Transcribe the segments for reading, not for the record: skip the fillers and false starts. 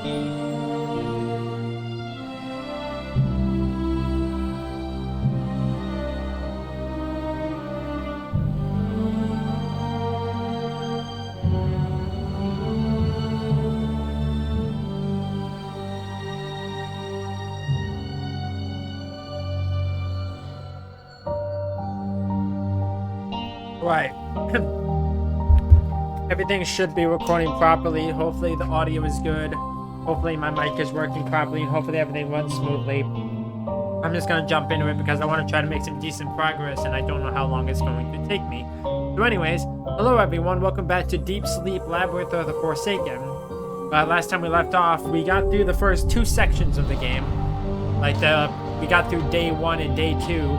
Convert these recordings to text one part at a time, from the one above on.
Right. Everything should be recording properly. Hopefully the audio is good. Hopefully my mic is working properly, and hopefully everything runs smoothly. I'm just gonna jump into it because I want to try to make some decent progress, and I don't know how long it's going to take me. So anyways, hello everyone, welcome back to Deep Sleep Labyrinth of the Forsaken. Last time we left off, we got through the first two sections of the game. We got through day 1 and day 2.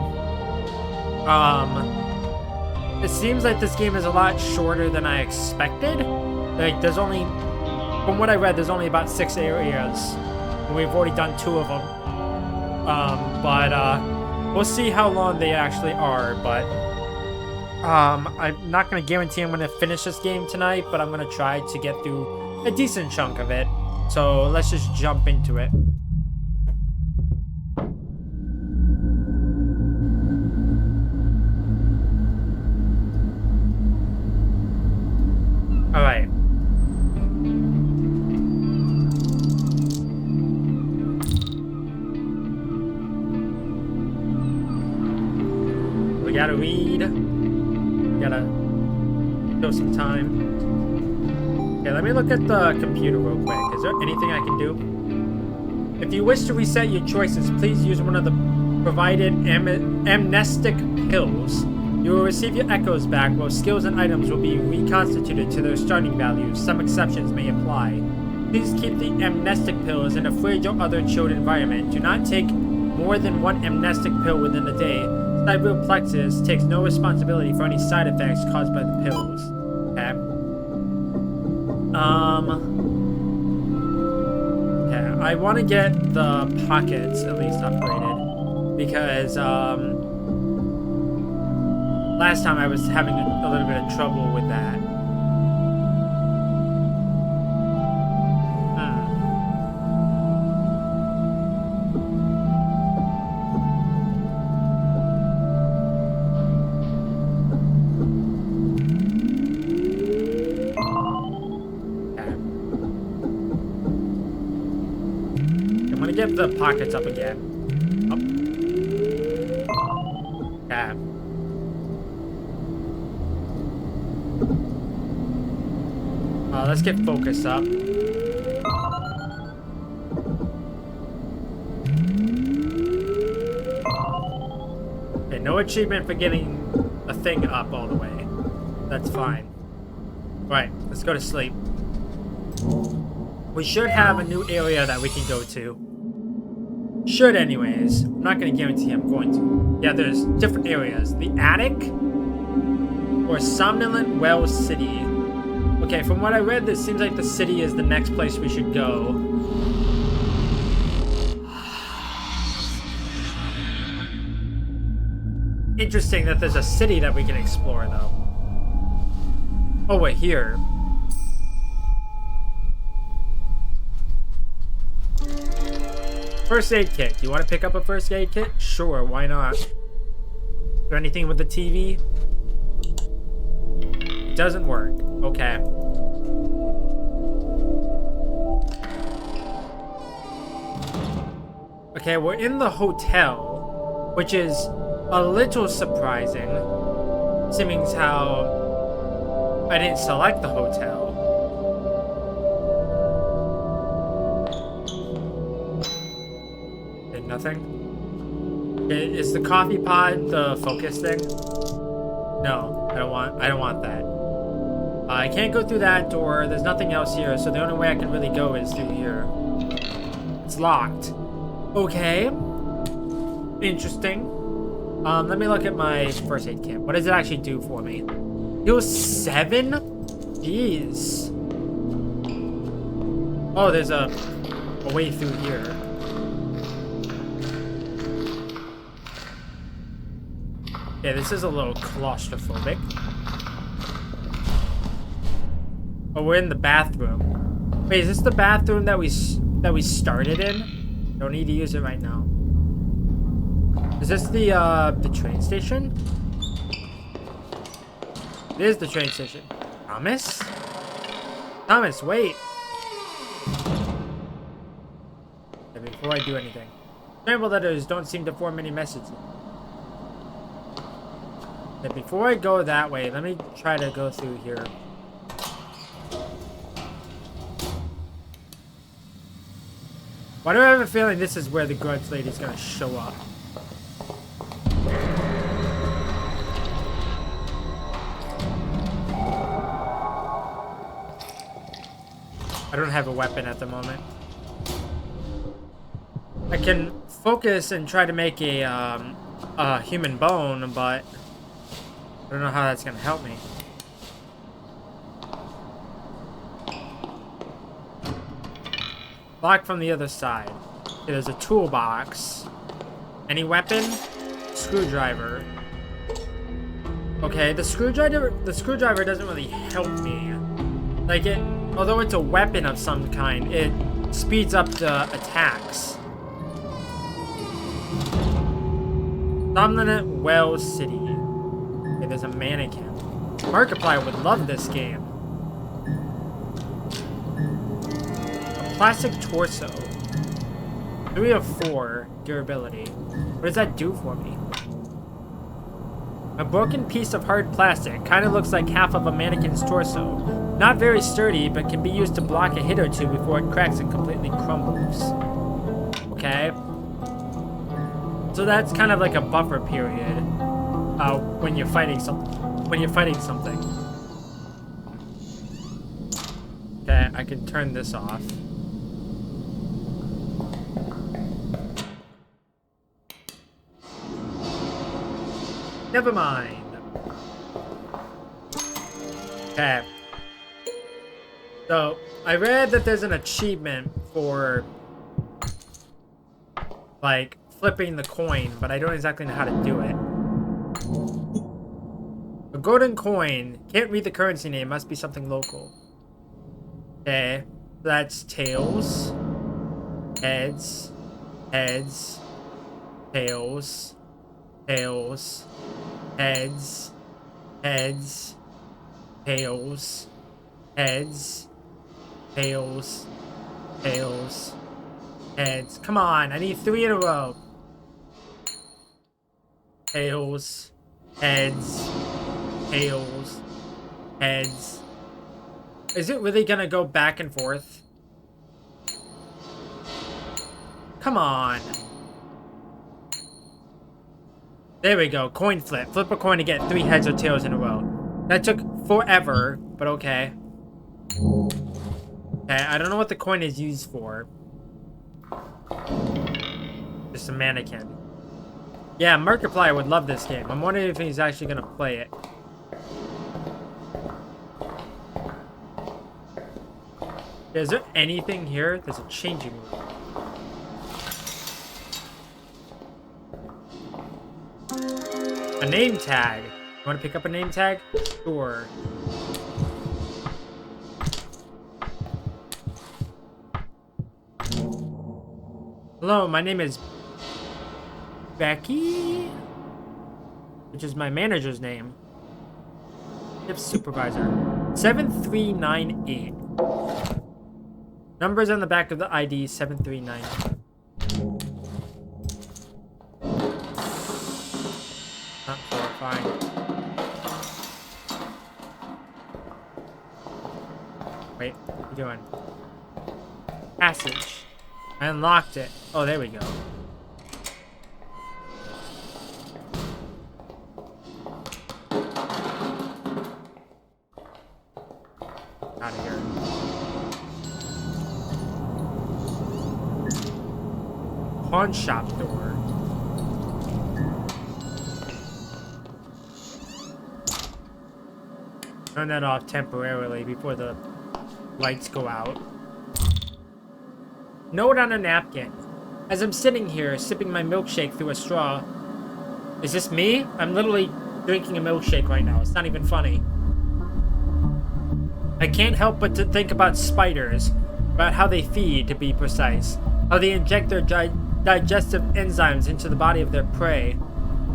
It seems like this game is a lot shorter than I expected. Like, there's only, from what I read, there's only about 6 areas. And we've already done 2 of them. We'll see how long they actually are, but I'm not going to guarantee I'm going to finish this game tonight, but I'm going to try to get through a decent chunk of it. So let's just jump into it. Alright. We gotta read. We gotta kill some time. Okay, let me look at the computer real quick. Is there anything I can do? If you wish to reset your choices, please use one of the provided amnestic pills. You will receive your echoes back, while skills and items will be reconstituted to their starting values. Some exceptions may apply. Please keep the amnestic pills in a fridge or other chilled environment. Do not take more than 1 amnestic pill within the day. Cerebral plexus takes no responsibility for any side effects caused by the pills. Okay. Okay, I want to get the pockets at least upgraded, because, last time I was having a little bit of trouble with that. Okay. I'm gonna get the pockets up again. Up. Okay. Let's get focus up. Okay, no achievement for getting a thing up all the way. That's fine. Right, let's go to sleep. We should have a new area that we can go to. Should anyways. I'm not going to guarantee I'm going to. Yeah, there's different areas. The attic or Somnolent Well City. Okay, from what I read, it seems like the city is the next place we should go. Interesting that there's a city that we can explore, though. Oh, wait, here. First aid kit. Do you want to pick up a first aid kit? Sure, why not? Is there anything with the TV? It doesn't work. Okay. Okay, we're in the hotel, which is a little surprising, seeming how I didn't select the hotel. Okay, nothing. Okay, is the coffee pod the focus thing? No, I don't want that. I can't go through that door. There's nothing else here, so the only way I can really go is through here. It's locked. Okay. Interesting. Let me look at my first aid kit. What does it actually do for me? Heal 7? Jeez. Oh, there's a way through here. Okay, this is a little claustrophobic. Oh, we're in the bathroom. Wait, is this the bathroom that we started in? Don't need to use it right now. Is this the train station? It is the train station. Thomas? Thomas, wait. Okay, before I do anything. Scrambled letters don't seem to form any messages. Okay, before I go that way, let me try to go through here. Why do I have a feeling this is where the grudge lady's gonna show up? I don't have a weapon at the moment. I can focus and try to make a human bone, but I don't know how that's gonna help me. Block from the other side. Okay, there's a toolbox. Any weapon? Screwdriver. Okay, the screwdriver doesn't really help me. Like although it's a weapon of some kind, it speeds up the attacks. Somnolent Well City. Okay, there's a mannequin. Markiplier would love this game. Plastic torso. 3 of 4 durability. What does that do for me? A broken piece of hard plastic. Kind of looks like half of a mannequin's torso. Not very sturdy, but can be used to block a hit or two before it cracks and completely crumbles. Okay. So that's kind of like a buffer period. When you're fighting something. Okay, I can turn this off. Never mind. Okay. So, I read that there's an achievement for, like, flipping the coin, but I don't exactly know how to do it. A golden coin. Can't read the currency name. Must be something local. Okay. That's tails. Heads. Heads. Tails. Tails. Heads. Heads. Tails. Heads. Tails. Tails. Heads. Come on, I need 3 in a row. Tails. Heads. Tails. Heads. Is it really gonna go back and forth? Come on. There we go. Coin flip. Flip a coin to get 3 heads or tails in a row. That took forever, but okay. Okay, I don't know what the coin is used for. Just a mannequin. Yeah, Markiplier would love this game. I'm wondering if he's actually gonna play it. Is there anything here? There's a changing room. A name tag. You want to pick up a name tag? Sure. Hello, my name is Becky, which is my manager's name. Shift supervisor. 7398. Numbers on the back of the ID 7398. Not horrifying. Wait, what are you doing? Passage. I unlocked it. Oh, there we go. Out of here. Pawn shop door. Turn that off temporarily before the lights go out. Note on a napkin. As I'm sitting here, sipping my milkshake through a straw. Is this me? I'm literally drinking a milkshake right now. It's not even funny. I can't help but to think about spiders. about how they feed, to be precise. How they inject their digestive enzymes into the body of their prey.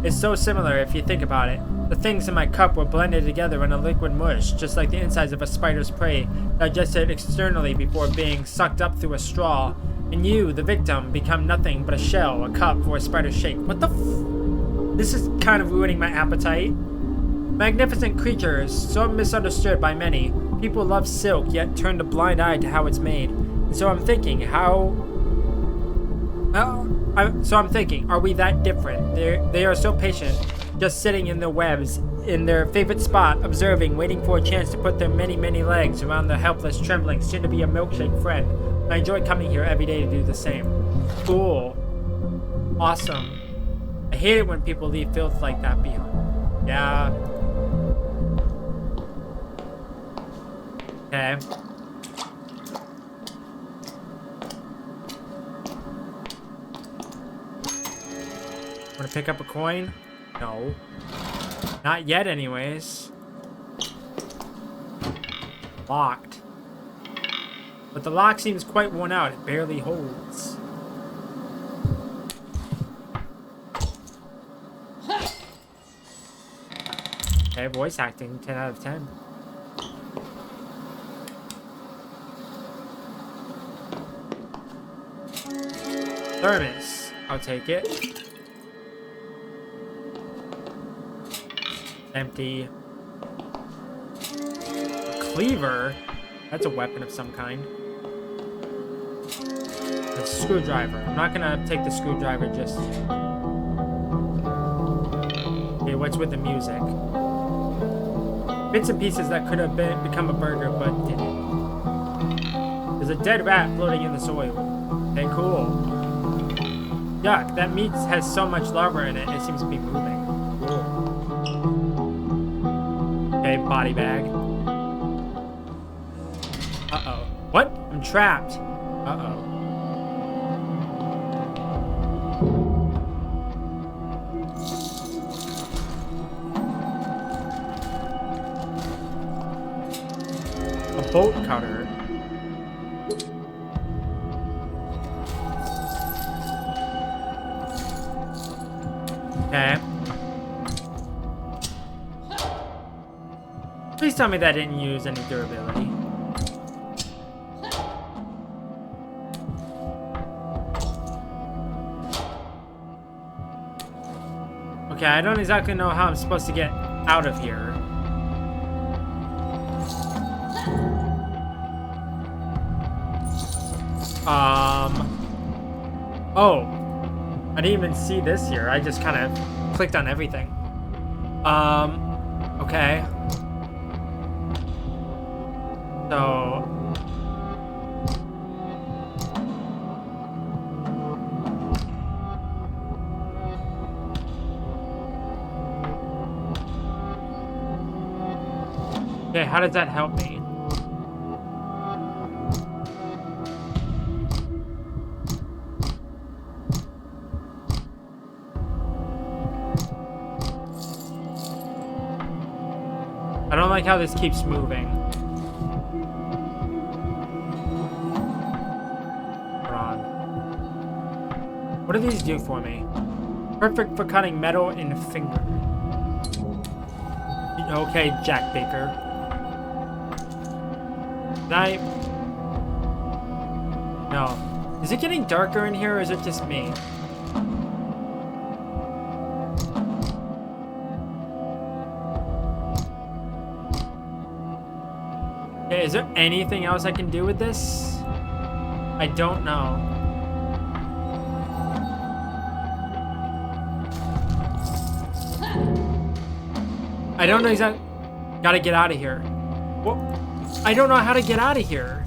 It's so similar if you think about it. The things in my cup were blended together in a liquid mush, just like the insides of a spider's prey, digested externally before being sucked up through a straw. And you, the victim, become nothing but a shell, a cup for a spider's shake. What the This is kind of ruining my appetite. Magnificent creatures, so misunderstood by many. People love silk, yet turn a blind eye to how it's made. And so I'm thinking, are we that different? They are so patient, just sitting in their webs, in their favorite spot, observing, waiting for a chance to put their many, many legs around the helpless, trembling, soon-to-be a milkshake friend. I enjoy coming here every day to do the same. Cool. Awesome. I hate it when people leave filth like that behind. Yeah. Okay. Want to pick up a coin? No. Not yet, anyways. Locked. But the lock seems quite worn out. It barely holds. Okay, voice acting, 10 out of 10. Thermos. I'll take it. Empty. A cleaver? That's a weapon of some kind. A screwdriver. I'm not gonna take the screwdriver just... Okay, what's with the music? Bits and pieces that could have become a burger, but didn't. There's a dead rat floating in the soil. Okay, cool. Yuck, that meat has so much lava in it, it seems to be moving. Cool. Okay, body bag. Uh-oh. What? I'm trapped. Uh-oh. A bolt cutter. Okay. Please tell me that didn't use any durability. Okay, I don't exactly know how I'm supposed to get out of here. Oh. I didn't even see this here. I just kind of clicked on everything. Okay. So... Okay, how does that help me? I don't like how this keeps moving. Hold on. What do these do for me? Perfect for cutting metal in finger. Okay, Jack Baker. Can I... No. Is it getting darker in here, or is it just me? Okay, is there anything else I can do with this? I don't know. I don't know exactly... Gotta get out of here. What? I don't know how to get out of here.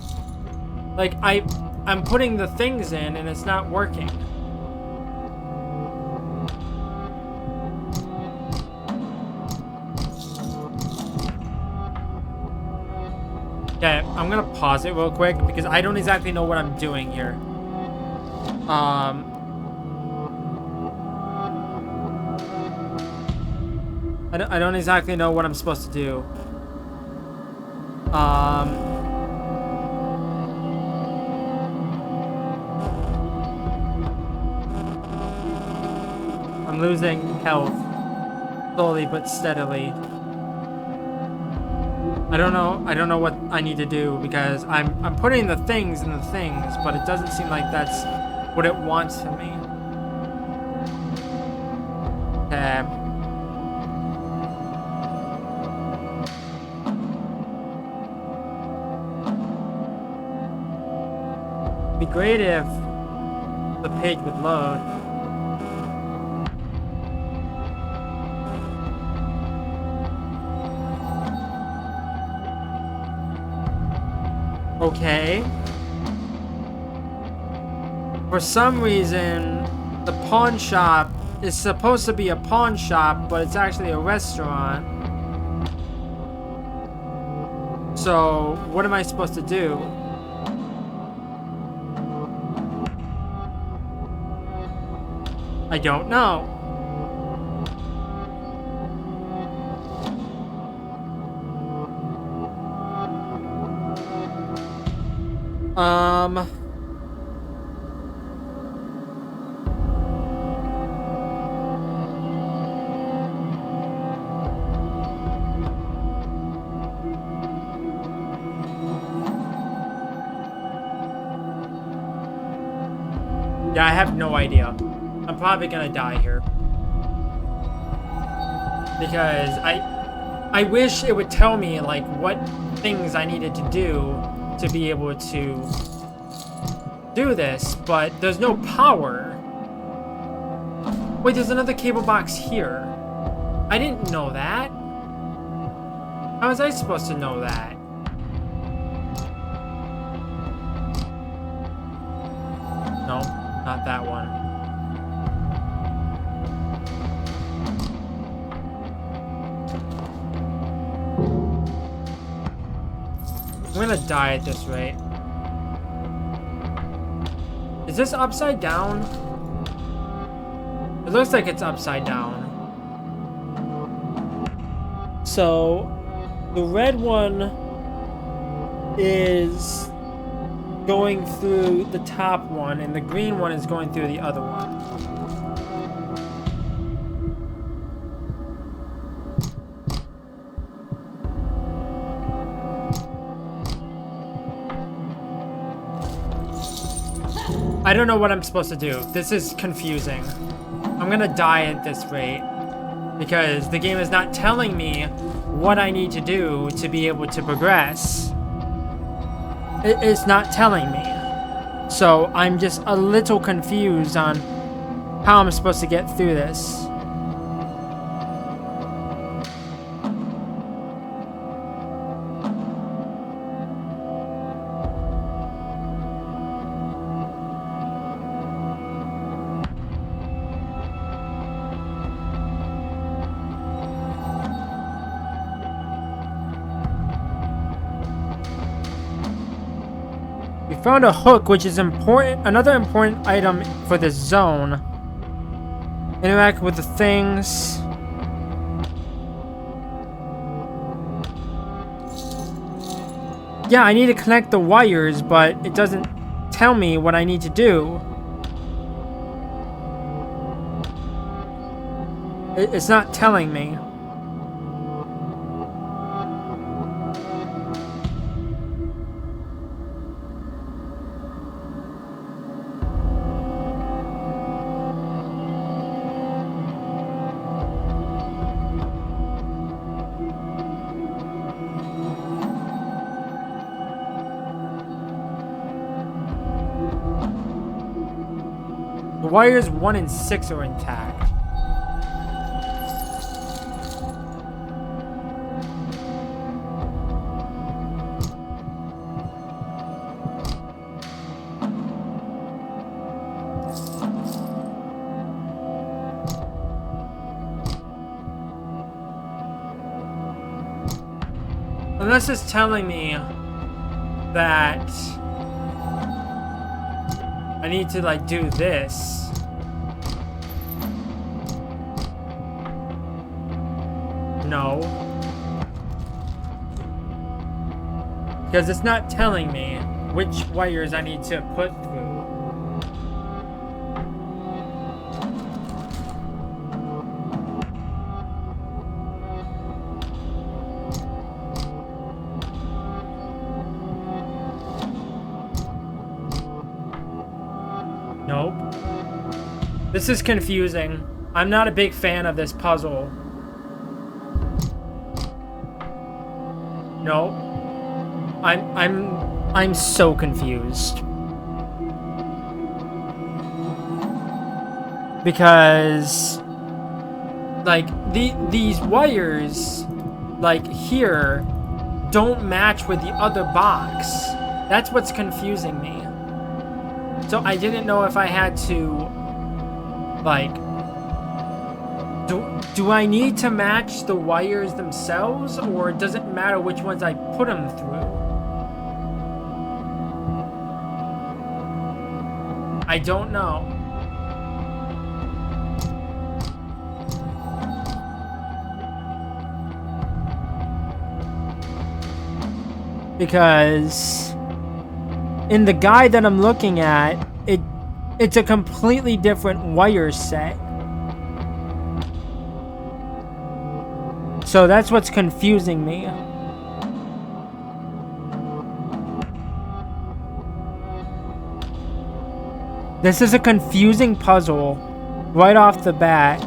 Like, I'm putting the things in and it's not working. Okay, I'm gonna pause it real quick because I don't exactly know what I'm doing here. I don't exactly know what I'm supposed to do. losing health slowly but steadily. I don't know what I need to do because I'm putting the things in the things, but it doesn't seem like that's what it wants from me. Okay. It'd be great if the page would load. Okay. For some reason, the pawn shop is supposed to be a pawn shop, but it's actually a restaurant. So, what am I supposed to do? I don't know. Yeah, I have no idea. I'm probably gonna die here. Because I wish it would tell me, like, what things I needed to do to be able to do this, but there's no power. Wait, there's another cable box here. I didn't know that. How was I supposed to know that? No, not that one. I'm gonna die at this rate. Is this upside down? It looks like it's upside down. So, the red one is going through the top one, and the green one is going through the other one. I don't know what I'm supposed to do. This is confusing. I'm gonna die at this rate because the game is not telling me what I need to do to be able to progress. It's not telling me. So I'm just a little confused on how I'm supposed to get through this. Found a hook, which is important. Another important item for this zone. Interact with the things. Yeah, I need to connect the wires, but it doesn't tell me what I need to do. It's not telling me. Wires 1 and 6 are intact. Unless it's telling me that I need to, like, do this. No. Because it's not telling me which wires I need to put through. Nope. This is confusing. I'm not a big fan of this puzzle. Nope. I'm so confused. Because like these wires like here don't match with the other box. That's what's confusing me. So I didn't know if I had to like do I need to match the wires themselves, or does it matter which ones I put them through? I don't know. Because in the guide that I'm looking at, it's a completely different wire set. So that's what's confusing me. This is a confusing puzzle right off the bat.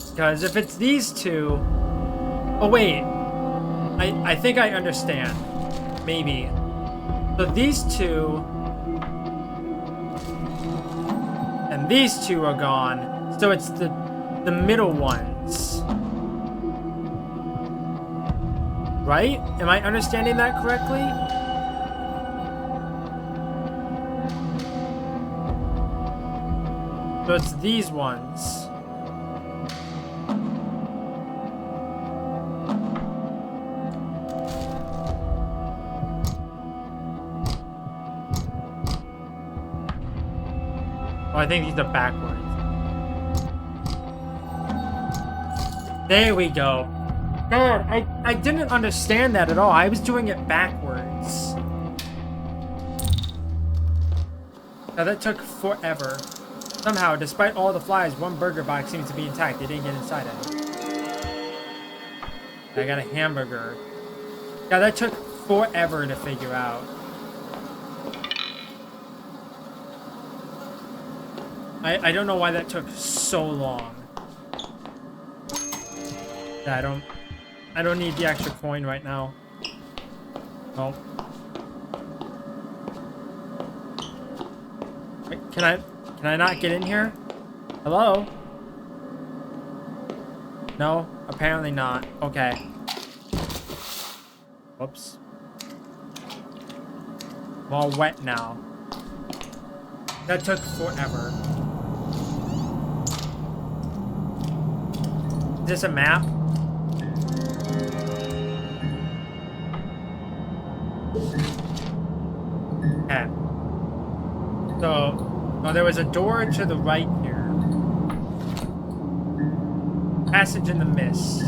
Because if it's these two... Oh, wait. I think I understand. Maybe. So these two... And these two are gone. So it's the middle ones. Right? Am I understanding that correctly? So it's these ones. Oh, I think these are backwards. There we go. God, I didn't understand that at all. I was doing it backwards. Now that took forever. Somehow, despite all the flies, one burger box seems to be intact. They didn't get inside it. I got a hamburger. Yeah, that took forever to figure out. I don't know why that took so long. Yeah, I don't need the extra coin right now. Oh. Wait, can I not get in here? Hello? No, apparently not. Okay. Whoops. I'm all wet now. That took forever. Is this a map? Okay. So, oh, there was a door to the right here. Passage in the mist.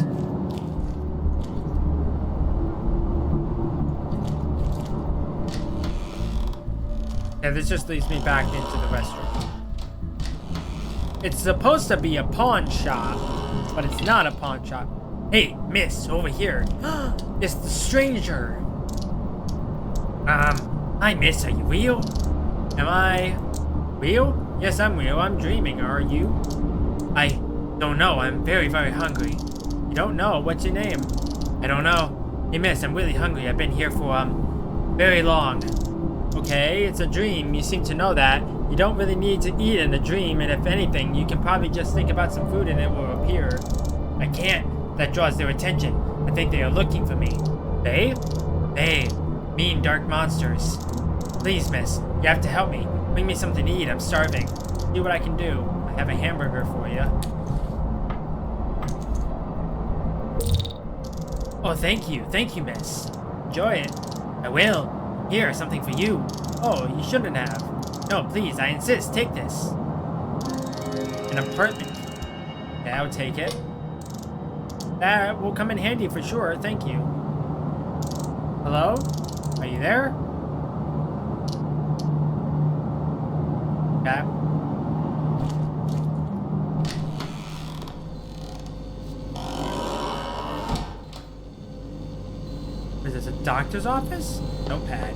Yeah, this just leads me back into the restroom. It's supposed to be a pawn shop, but it's not a pawn shop. Hey, miss, over here. It's the stranger. Hi, miss, are you real? Am I real? Yes, I'm real. I'm dreaming. Are you? I don't know. I'm very, very hungry. You don't know? What's your name? I don't know. Hey, miss, I'm really hungry. I've been here for, very long. Okay, it's a dream. You seem to know that. You don't really need to eat in a dream, and if anything, you can probably just think about some food and it will appear. I can't. That draws their attention. I think they are looking for me. They? They. Mean dark monsters. Please, miss, you have to help me. Bring me something to eat. I'm starving. See what I can do. I have a hamburger for you. Oh, thank you. Thank you, miss. Enjoy it. I will. Here, something for you. Oh, you shouldn't have. No, please, I insist. Take this. An apartment. Okay, I'll take it. That will come in handy for sure. Thank you. Hello? Are you there? Okay. There's a doctor's office? Notepad.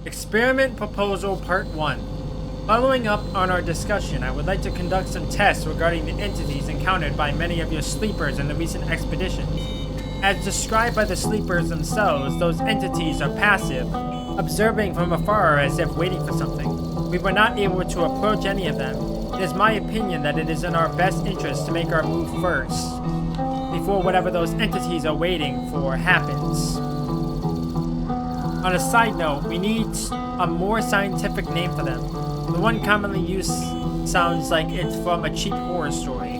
Experiment Proposal Part 1. Following up on our discussion, I would like to conduct some tests regarding the entities encountered by many of your sleepers in the recent expeditions. As described by the sleepers themselves, those entities are passive, observing from afar as if waiting for something. We were not able to approach any of them. It is my opinion that it is in our best interest to make our move first, before whatever those entities are waiting for happens. On a side note, we need a more scientific name for them. The one commonly used sounds like it's from a cheap horror story.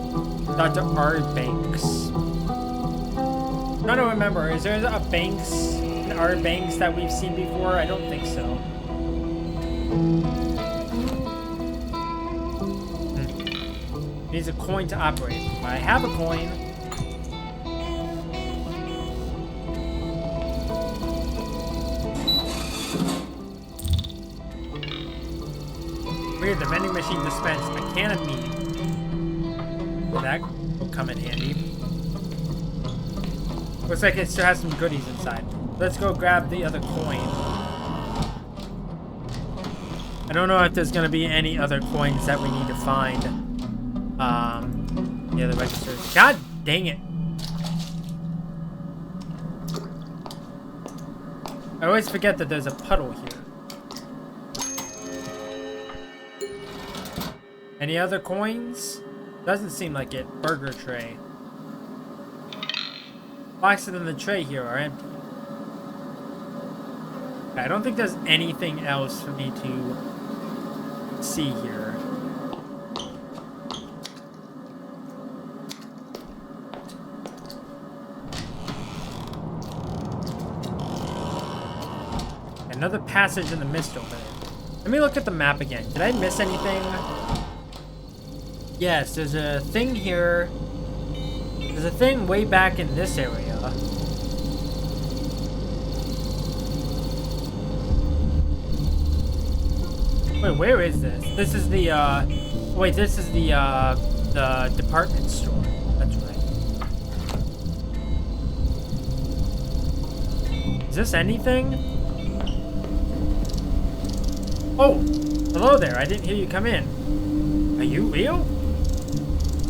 Dr. R. Banks. I'm trying to remember, is there a Banks, an R. Banks that we've seen before? I don't think so. Needs a coin to operate. I have a coin. Weird, the vending machine dispensed a can of meat. That will come in handy. Looks like it still has some goodies inside. Let's go grab the other coin. I don't know if there's going to be any other coins that we need to find. Yeah, the registers. God dang it. I always forget that there's a puddle here. Any other coins? Doesn't seem like it. Burger tray. Boxes in the tray here are empty. I don't think there's anything else for me to see here. Another passage in the mist over there. Let me look at the map again. Did I miss anything? Yes, there's a thing here. There's a thing way back in this area. Wait, where is this? This is the, wait, this is the department store. That's right. Is this anything? Oh, hello there. I didn't hear you come in. Are you real?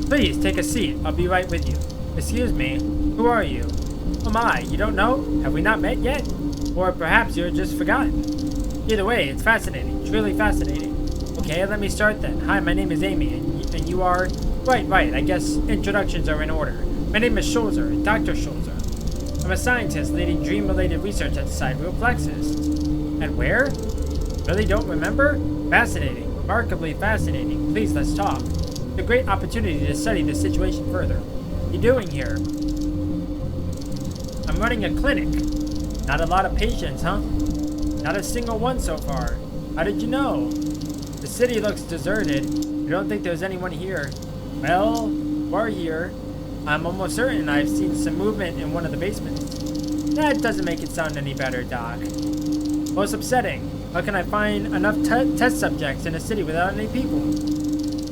Please, take a seat. I'll be right with you. Excuse me. Who are you? Oh my, you don't know? Have we not met yet? Or perhaps you're just forgotten. Either way, it's fascinating. Truly fascinating. Okay, let me start then. Hi, my name is Amy, and you are... Right, I guess introductions are in order. My name is Scholzer, Dr. Scholzer. I'm a scientist leading dream-related research at Sidereal Plexus. And where? Really don't remember? Fascinating. Remarkably fascinating. Please, let's talk. It's a great opportunity to study the situation further. What are you doing here? I'm running a clinic. Not a lot of patients, huh? Not a single one so far. How did you know? The city looks deserted. I don't think there's anyone here. Well, we're here. I'm almost certain I've seen some movement in one of the basements. That doesn't make it sound any better, Doc. Most upsetting. How can I find enough test subjects in a city without any people?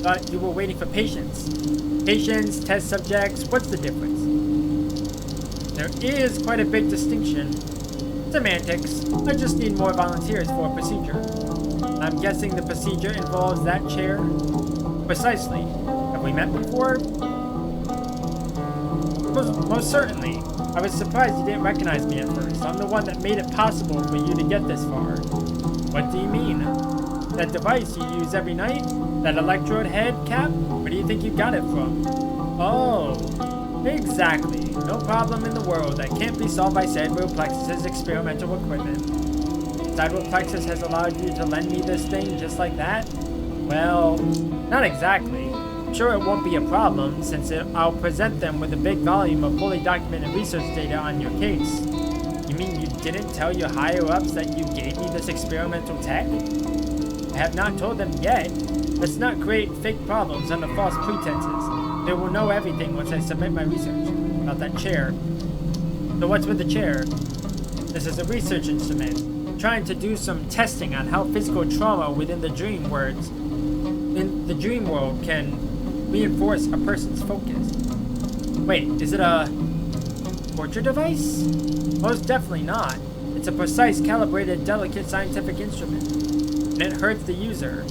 Thought you were waiting for patients. Patients, test subjects, what's the difference? There is quite a big distinction. Semantics. I just need more volunteers for a procedure. I'm guessing the procedure involves that chair? Precisely. Have we met before? Most certainly. I was surprised you didn't recognize me at first. I'm the one that made it possible for you to get this far. What do you mean? That device you use every night? That electrode head cap? Where do you think you got it from? Oh, exactly. No problem in the world that can't be solved by Sidereal Plexus's experimental equipment. Sidereal Plexus has allowed you to lend me this thing just like that? Well, not exactly. I'm sure it won't be a problem, since I'll present them with a big volume of fully documented research data on your case. You mean you didn't tell your higher-ups that you gave me this experimental tech? I have not told them yet. Let's not create fake problems under false pretenses. They will know everything once I submit my research. About that chair. So what's with the chair? This is a research instrument. I'm trying to do some testing on how physical trauma within the dream world can reinforce a person's focus. Wait, is it a... torture device? Most definitely not. It's a precise, calibrated, delicate scientific instrument. And it hurts the user.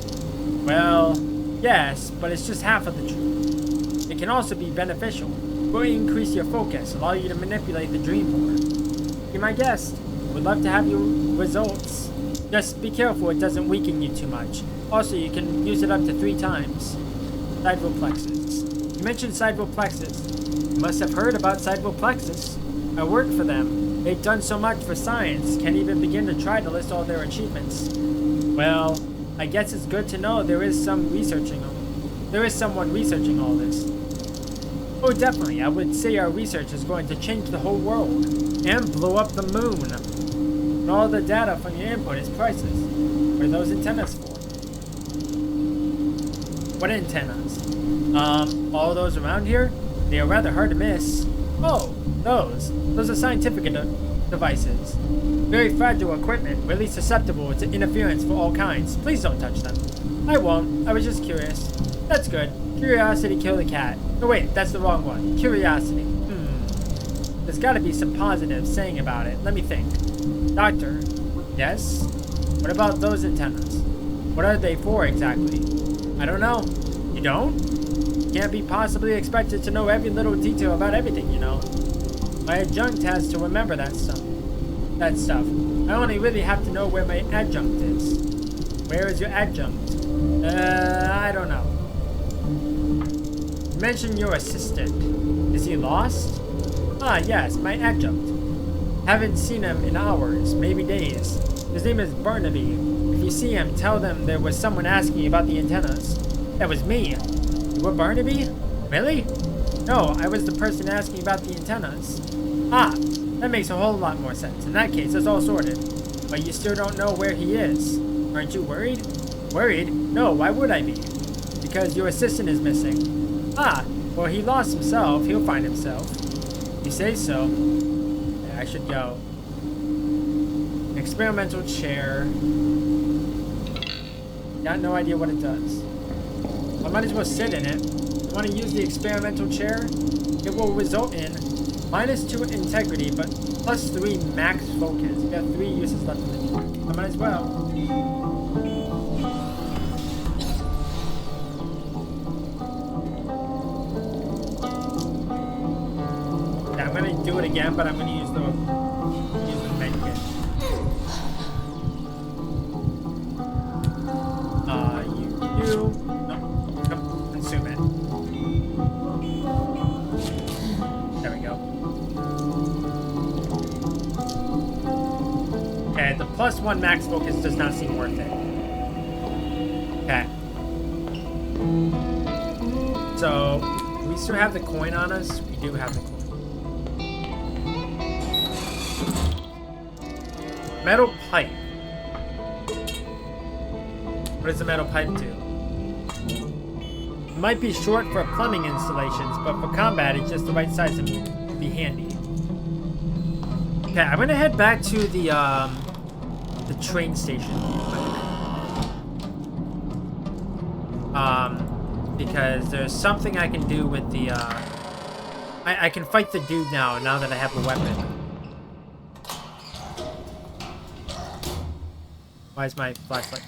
Well, yes, but it's just half of the truth. It can also be beneficial. It will increase your focus, allow you to manipulate the dream more. Be my guest. I would love to have your results. Just be careful it doesn't weaken you too much. Also, you can use it up to 3 times. Sideville plexus. You mentioned Sideville plexus. You must have heard about Sideville plexus. I work for them. They've done so much for science, can't even begin to try to list all their achievements. Well, I guess it's good to know there is someone researching all this. Oh, definitely. I would say our research is going to change the whole world and blow up the moon. And all the data from your input is priceless. What are those antennas for? What antennas? All those around here? They are rather hard to miss. Oh, those. Those are scientific devices. Very fragile equipment, really susceptible to interference for all kinds. Please don't touch them. I won't. I was just curious. That's good. Curiosity killed the cat. No, wait, that's the wrong one. Curiosity. There's gotta be some positive saying about it. Let me think. Doctor. Yes? What about those antennas? What are they for exactly? I don't know. You don't? You can't be possibly expected to know every little detail about everything, you know. My adjunct has to remember that stuff. I only really have to know where my adjunct is. Where is your adjunct? I don't know. You mentioned your assistant. Is he lost? Ah, yes, my adjunct. Haven't seen him in hours, maybe days. His name is Barnaby. If you see him, tell them there was someone asking about the antennas. That was me. You were Barnaby? Really? No, I was the person asking about the antennas. Ah, that makes a whole lot more sense. In that case, it's all sorted. But you still don't know where he is. Aren't you worried? Worried? No, why would I be? Because your assistant is missing. Ah, well, he lost himself. He'll find himself. You say so. Yeah, I should go. Experimental chair. Got no idea what it does. I might as well sit in it. I want to use the experimental chair. It will result in -2 integrity, but +3 max focus. You got 3 uses left in the chair. I might as well. Yeah, I'm gonna do it again, but I'm gonna use the medkit. No, consume it. There we go. Okay, the +1 max focus does not seem worth it. Okay. So, we still have the coin on us? We do have the coin. Metal pipe. What does the metal pipe do? It might be short for plumbing installations, but for combat, it's just the right size to be handy. Okay, I'm gonna head back to the train station real quick. Because there's something I can do with the, I can fight the dude now that I have a weapon. Why is my flashlight?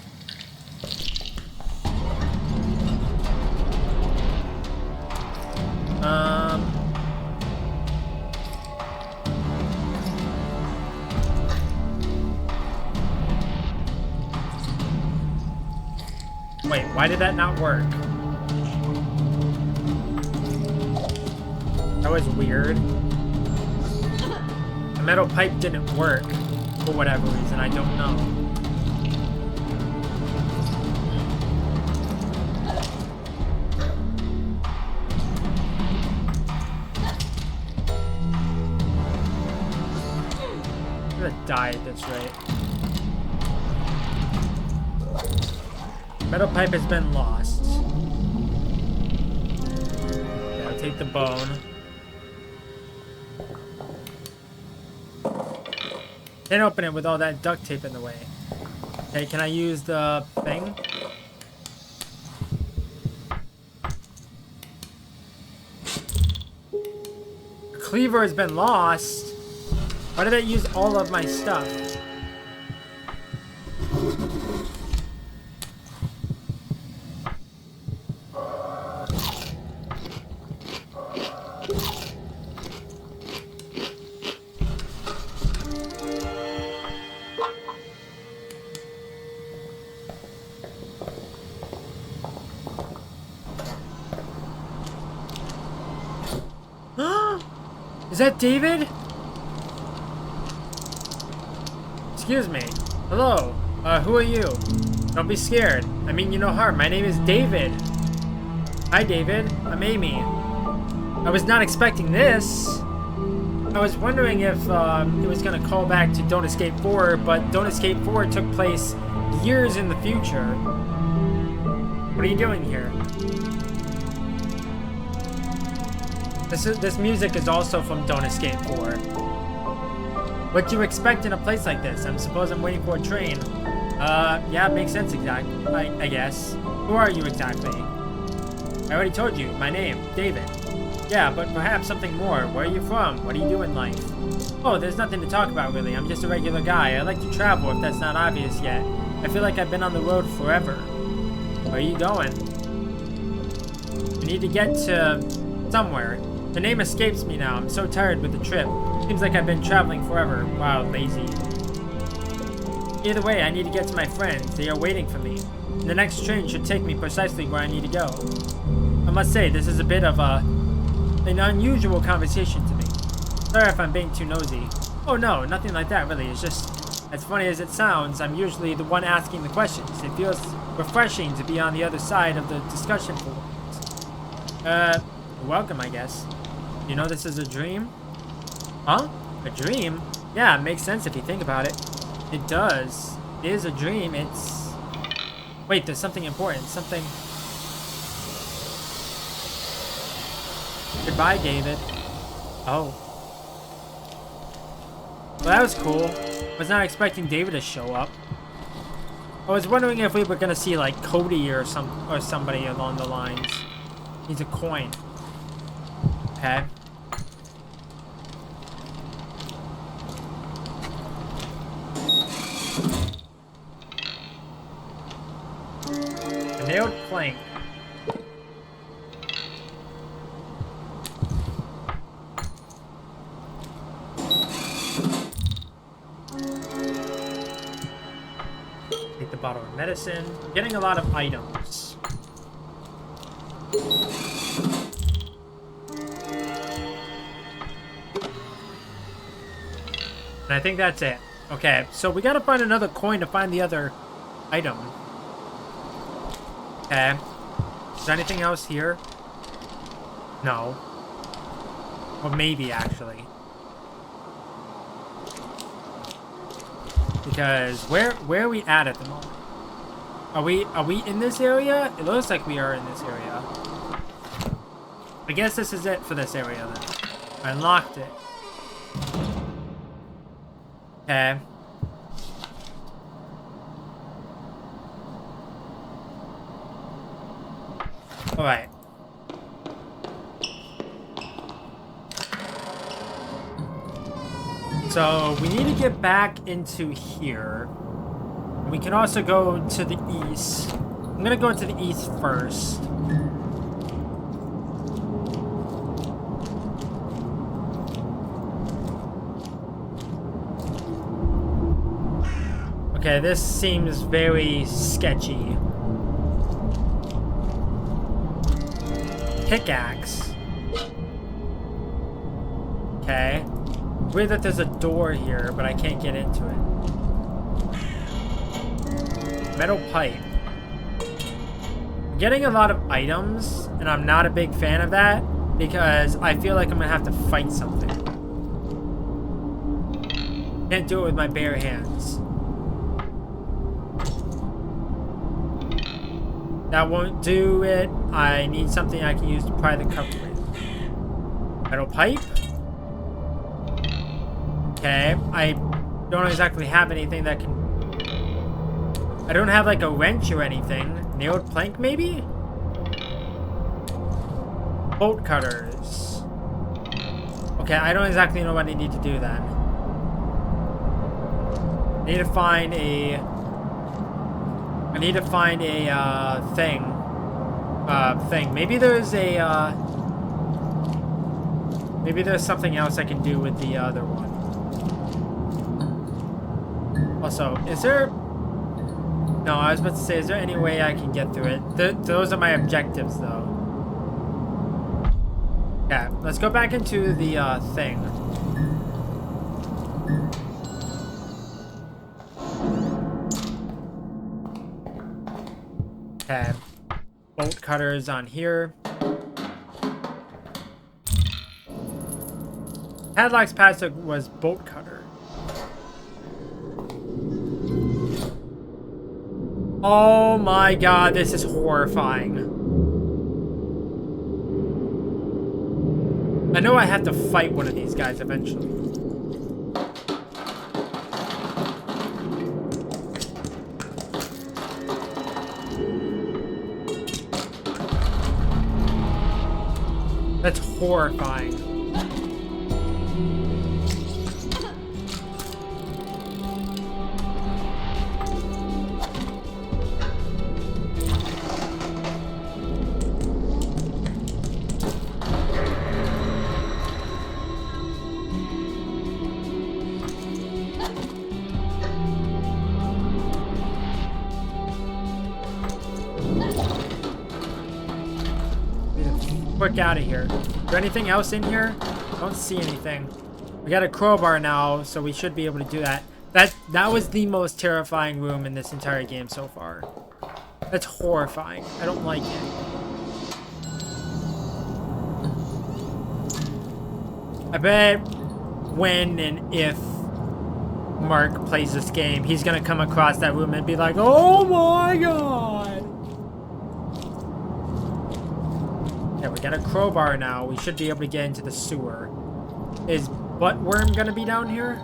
Wait, why did that not work? That was weird. The metal pipe didn't work for whatever reason, I don't know. I'm gonna die at this rate. Metal pipe has been lost. Okay, I'll take the bone. Can't open it with all that duct tape in the way. Okay, can I use the thing? cleaver has been lost. Why did I use all of my stuff? Is that David? Excuse me. Hello. Who are you? Don't be scared. I mean you no harm. My name is David. Hi, David. I'm Amy. I was not expecting this. I was wondering if it was going to call back to Don't Escape 4, but Don't Escape 4 took place years in the future. What are you doing here? This music is also from Don't Escape 4. What do you expect in a place like this? I suppose I'm waiting for a train. Yeah, it makes sense exactly, I guess. Who are you exactly? I already told you, my name, David. Yeah, but perhaps something more. Where are you from? What do you do in life? Oh, there's nothing to talk about really. I'm just a regular guy. I like to travel if that's not obvious yet. I feel like I've been on the road forever. Where are you going? We need to get to somewhere. The name escapes me now. I'm so tired with the trip. Seems like I've been traveling forever. Wow, lazy. Either way, I need to get to my friends. They are waiting for me. And the next train should take me precisely where I need to go. I must say, this is a bit of an unusual conversation to me. Sorry if I'm being too nosy. Oh no, nothing like that really. It's just, as funny as it sounds, I'm usually the one asking the questions. It feels refreshing to be on the other side of the discussion forums. Welcome, I guess. You know this is a dream? Huh? A dream? Yeah, it makes sense if you think about it. It does. It is a dream. It's... Wait, there's something important. Something... Goodbye, David. Oh. Well, that was cool. I was not expecting David to show up. I was wondering if we were gonna see, like, Cody or somebody along the lines. Needs a coin. Okay. A nailed plank. Take the bottle of medicine. I'm getting a lot of items. And I think that's it. Okay, so we gotta find another coin to find the other item. Okay. Is there anything else here? No. Or maybe, actually. Because where are we at the moment? Are we in this area? It looks like we are in this area. I guess this is it for this area then. I unlocked it. Okay. Alright. So, we need to get back into here. We can also go to the east. I'm gonna go into the east first. Okay, this seems very sketchy. Pickaxe. Okay. Weird that there's a door here, but I can't get into it. Metal pipe. I'm getting a lot of items, and I'm not a big fan of that, because I feel like I'm gonna have to fight something. Can't do it with my bare hands. That won't do it. I need something I can use to pry the cover with. Metal pipe. Okay, I don't exactly have anything that can... I don't have like a wrench or anything. Nailed plank maybe? Bolt cutters. Okay, I don't exactly know what I need to do then. I need to find a thing. Maybe there's a maybe there's something else I can do with the other one. Also, is there... No, I was about to say, is there any way I can get through it? Those are my objectives, though. Yeah, let's go back into the thing. Okay. Bolt cutters on here. Padlock's passive was bolt cutter. Oh my god, this is horrifying. I know I have to fight one of these guys eventually. That's horrifying. Quick out of here. Is there anything else in here? I don't see anything. We got a crowbar now, so we should be able to do that. That was the most terrifying room in this entire game so far. That's horrifying. I don't like it. I bet when and if Mark plays this game, he's gonna come across that room and be like, oh my god! Yeah, we got a crowbar now. We should be able to get into the sewer. Is Buttworm gonna be down here?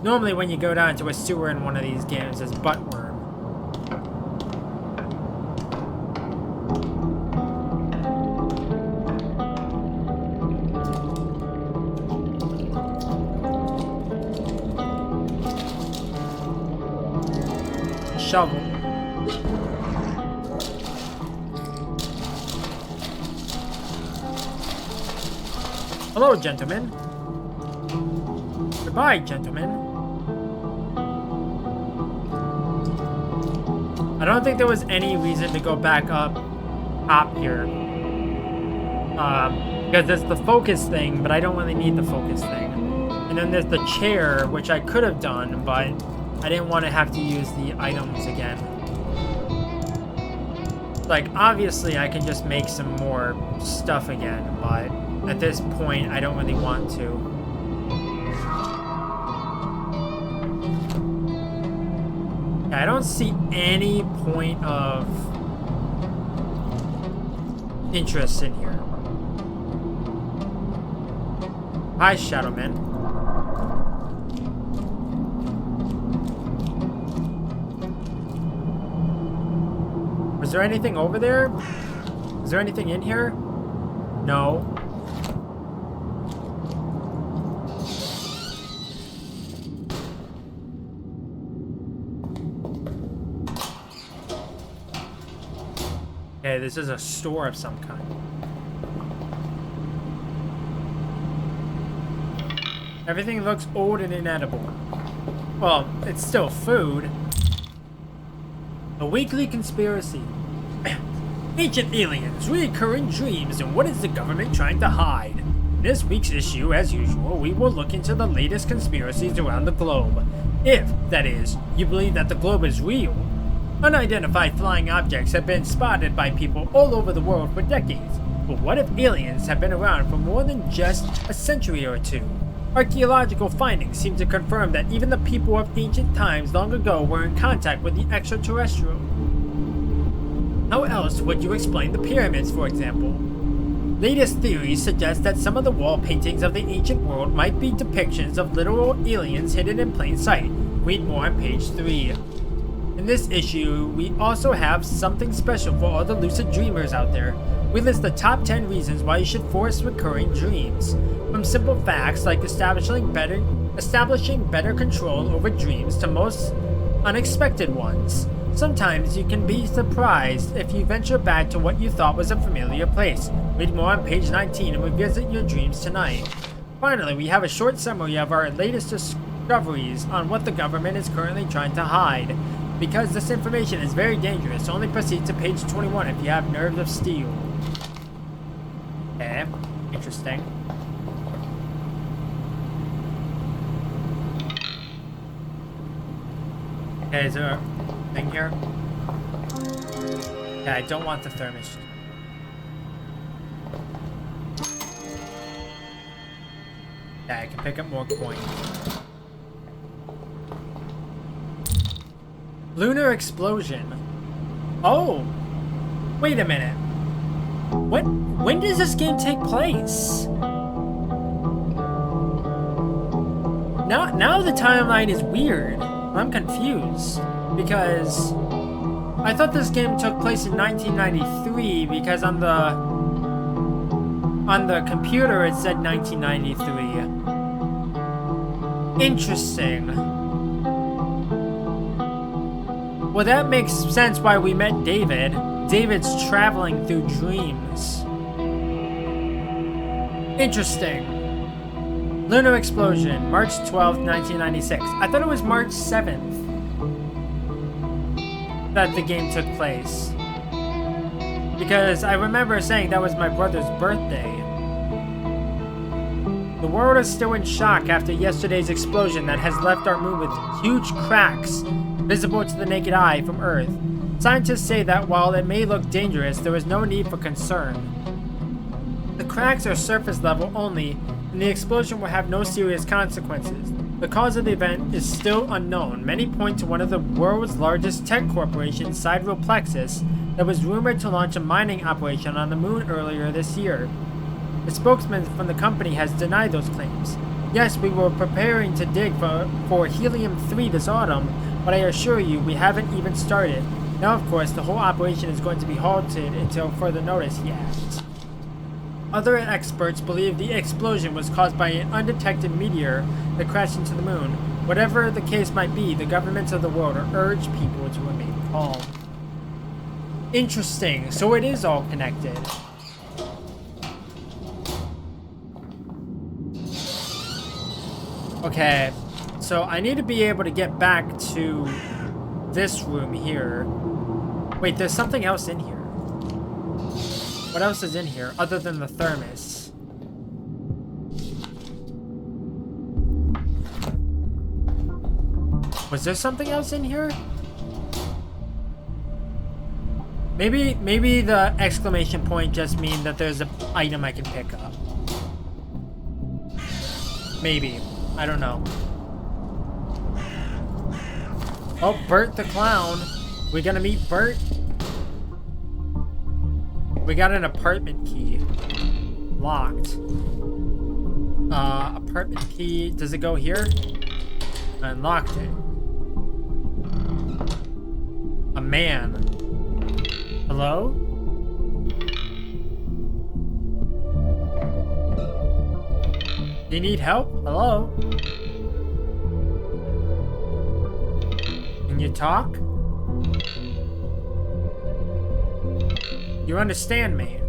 Normally when you go down to a sewer in one of these games, it's Buttworm. Shovel. Hello, gentlemen. Goodbye, gentlemen. I don't think there was any reason to go back up here. Because there's the focus thing, but I don't really need the focus thing. And then there's the chair, which I could have done, but I didn't want to have to use the items again. Like, obviously, I can just make some more stuff again, but at this point, I don't really want to. I don't see any point of interest in here. Hi, Shadowman. Was there anything over there? Is there anything in here? No. Okay, this is a store of some kind. Everything looks old and inedible. Well, it's still food. A weekly conspiracy. Ancient aliens, recurring dreams, and what is the government trying to hide? In this week's issue, as usual, we will look into the latest conspiracies around the globe. If, that is, you believe that the globe is real. Unidentified flying objects have been spotted by people all over the world for decades. But what if aliens have been around for more than just a century or two? Archaeological findings seem to confirm that even the people of ancient times long ago were in contact with the extraterrestrial. How else would you explain the pyramids, for example? Latest theories suggest that some of the wall paintings of the ancient world might be depictions of literal aliens hidden in plain sight. Read more on page 3. In this issue, we also have something special for all the lucid dreamers out there. We list the top 10 reasons why you should force recurring dreams. From simple facts like establishing better control over dreams to most unexpected ones. Sometimes you can be surprised if you venture back to what you thought was a familiar place. Read more on page 19 and revisit your dreams tonight. Finally, we have a short summary of our latest discoveries on what the government is currently trying to hide. Because this information is very dangerous, only proceed to page 21 if you have nerves of steel. Okay, interesting. Okay, is there a thing here? Yeah, I don't want the thermos. Yeah, I can pick up more coins. Lunar explosion. Oh! Wait a minute. When does this game take place? Now the timeline is weird. I'm confused. Because I thought this game took place in 1993 because on the computer it said 1993. Interesting. Well, that makes sense why we met David. David's traveling through dreams. Interesting. Lunar explosion, March 12th, 1996. I thought it was March 7th that the game took place. Because I remember saying that was my brother's birthday. The world is still in shock after yesterday's explosion that has left our moon with huge cracks visible to the naked eye from Earth. Scientists say that while it may look dangerous, there is no need for concern. The cracks are surface level only, and the explosion will have no serious consequences. The cause of the event is still unknown. Many point to one of the world's largest tech corporations, Sidereal Plexus, that was rumored to launch a mining operation on the moon earlier this year. The spokesman from the company has denied those claims. Yes, we were preparing to dig for helium-3 this autumn, but I assure you, we haven't even started. Now, of course, the whole operation is going to be halted until further notice, he adds. Other experts believe the explosion was caused by an undetected meteor that crashed into the moon. Whatever the case might be, the governments of the world urge people to remain calm. Interesting. So it is all connected. Okay. So I need to be able to get back to this room here. Wait, there's something else in here. What else is in here other than the thermos? Was there something else in here? Maybe the exclamation point just means that there's an item I can pick up. Maybe. I don't know. Oh, Bert the clown. We gonna meet Bert? We got an apartment key. Locked. Apartment key. Does it go here? I unlocked it. A man. Hello? Do you need help? Hello? Can you talk? You understand me?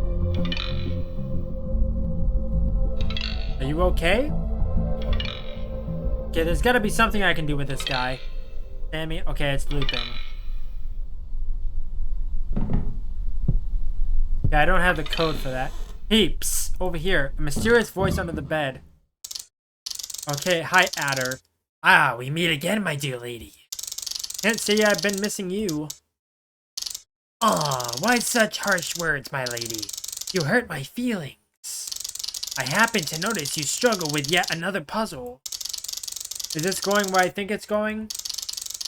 Are you okay? Okay, there's gotta be something I can do with this guy. Sammy? Okay, it's looping. Yeah, I don't have the code for that. Heaps! Over here. A mysterious voice under the bed. Okay, hi, Adder. Ah, we meet again, my dear lady. Can't say I've been missing you. Aw, why such harsh words, my lady? You hurt my feelings. I happen to notice you struggle with yet another puzzle. Is this going where I think it's going?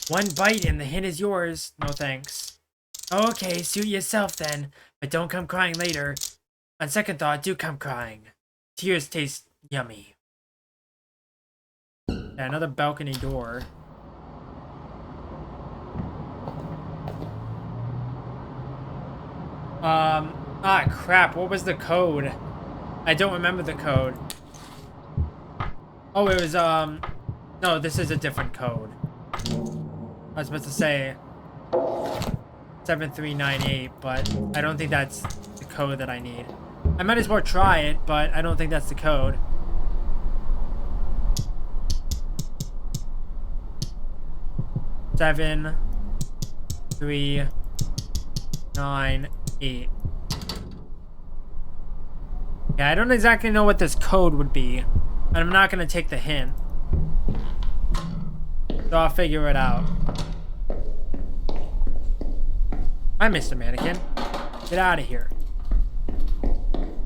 One bite and the hint is yours. No thanks. Okay, suit yourself then, but don't come crying later. On second thought, do come crying. Tears taste yummy. Yeah, another balcony door. Ah, crap. What was the code? I don't remember the code. Oh, it was, no, this is a different code. I was supposed to say 7398, but I don't think that's the code that I need. I might as well try it, but I don't think that's the code. Seven, 3, 9, 8. Yeah, I don't exactly know what this code would be, and I'm not gonna take the hint. So I'll figure it out. Hi, Mr. Mannequin. Get out of here.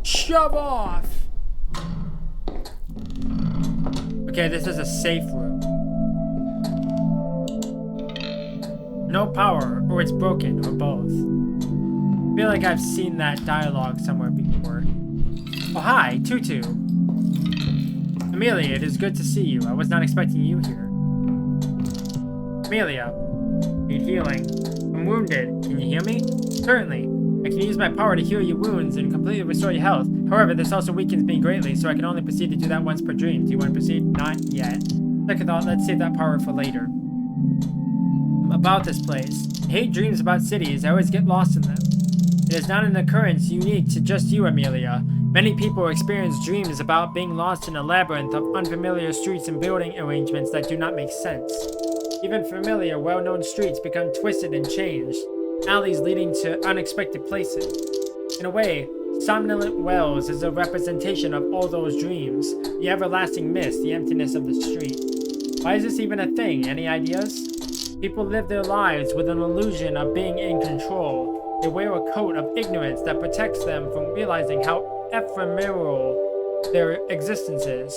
Shove off! Okay, this is a safe room. No power, or it's broken, or both. I feel like I've seen that dialogue somewhere before. Oh, hi, Tutu. Amelia, it is good to see you. I was not expecting you here. Amelia, need healing. I'm wounded. Can you heal me? Certainly. I can use my power to heal your wounds and completely restore your health. However, this also weakens me greatly, so I can only proceed to do that once per dream. Do you want to proceed? Not yet. Second thought, let's save that power for later. About this place. I hate dreams about cities. I always get lost in them. It is not an occurrence unique to just you, Amelia. Many people experience dreams about being lost in a labyrinth of unfamiliar streets and building arrangements that do not make sense. Even familiar, well-known streets become twisted and changed, alleys leading to unexpected places. In a way, Somnolent Wells is a representation of all those dreams, the everlasting mist, the emptiness of the street. Why is this even a thing? Any ideas? People live their lives with an illusion of being in control. They wear a coat of ignorance that protects them from realizing how ephemeral their existence is,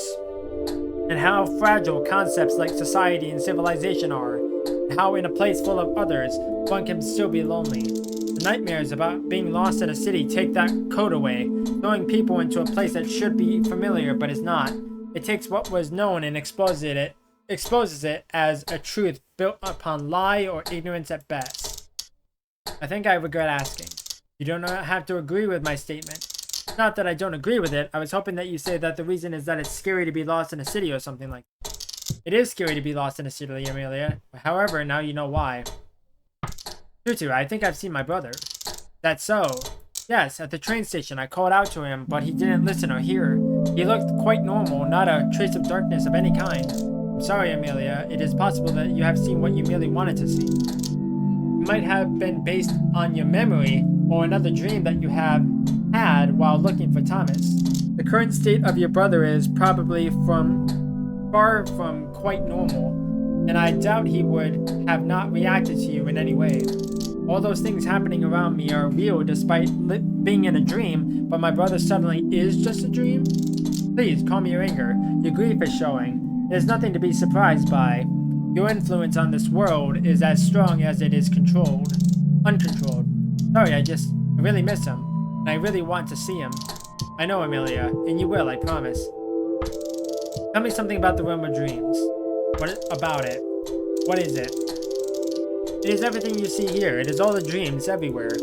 and how fragile concepts like society and civilization are, and how in a place full of others, one can still be lonely. The nightmares about being lost in a city take that coat away, throwing people into a place that should be familiar but is not. It takes what was known and exposes it as a truth built upon lie or ignorance at best. I think I regret asking. You do not have to agree with my statement. Not that I don't agree with it. I was hoping that you say that the reason is that it's scary to be lost in a city or something like that. It is scary to be lost in a city, Amelia. However, now you know why. Tutu, I think I've seen my brother. That's so. Yes, at the train station I called out to him, but he didn't listen or hear. He looked quite normal, not a trace of darkness of any kind. I'm sorry, Amelia. It is possible that you have seen what you merely wanted to see. It might have been based on your memory or another dream that you have had while looking for Thomas. The current state of your brother is probably far from quite normal, and I doubt he would have not reacted to you in any way. All those things happening around me are real despite being in a dream, but my brother suddenly is just a dream? Please, calm your anger. Your grief is showing. There's nothing to be surprised by. Your influence on this world is as strong as it is uncontrolled. Sorry, I really miss him, and I really want to see him. I know, Amelia, and you will, I promise. Tell me something about the realm of dreams. What about it? What is it? It is everything you see here. It is all the dreams everywhere.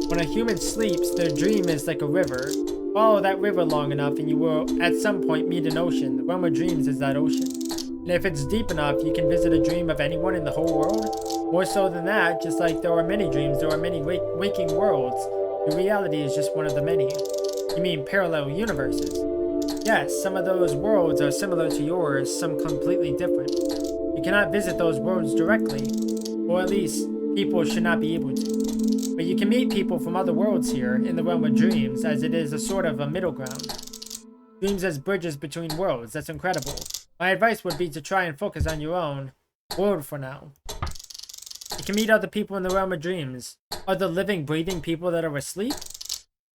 When a human sleeps, their dream is like a river. Follow that river long enough and you will at some point meet an ocean. The realm of dreams is that ocean. And if it's deep enough, you can visit a dream of anyone in the whole world. More so than that, just like there are many dreams, there are many waking worlds. Your reality is just one of the many. You mean parallel universes? Yes, some of those worlds are similar to yours, some completely different. You cannot visit those worlds directly, or at least people should not be able to. But you can meet people from other worlds here, in the realm of dreams, as it is a sort of a middle ground. Dreams as bridges between worlds, that's incredible. My advice would be to try and focus on your own world for now. You can meet other people in the realm of dreams. Other living, breathing people that are asleep?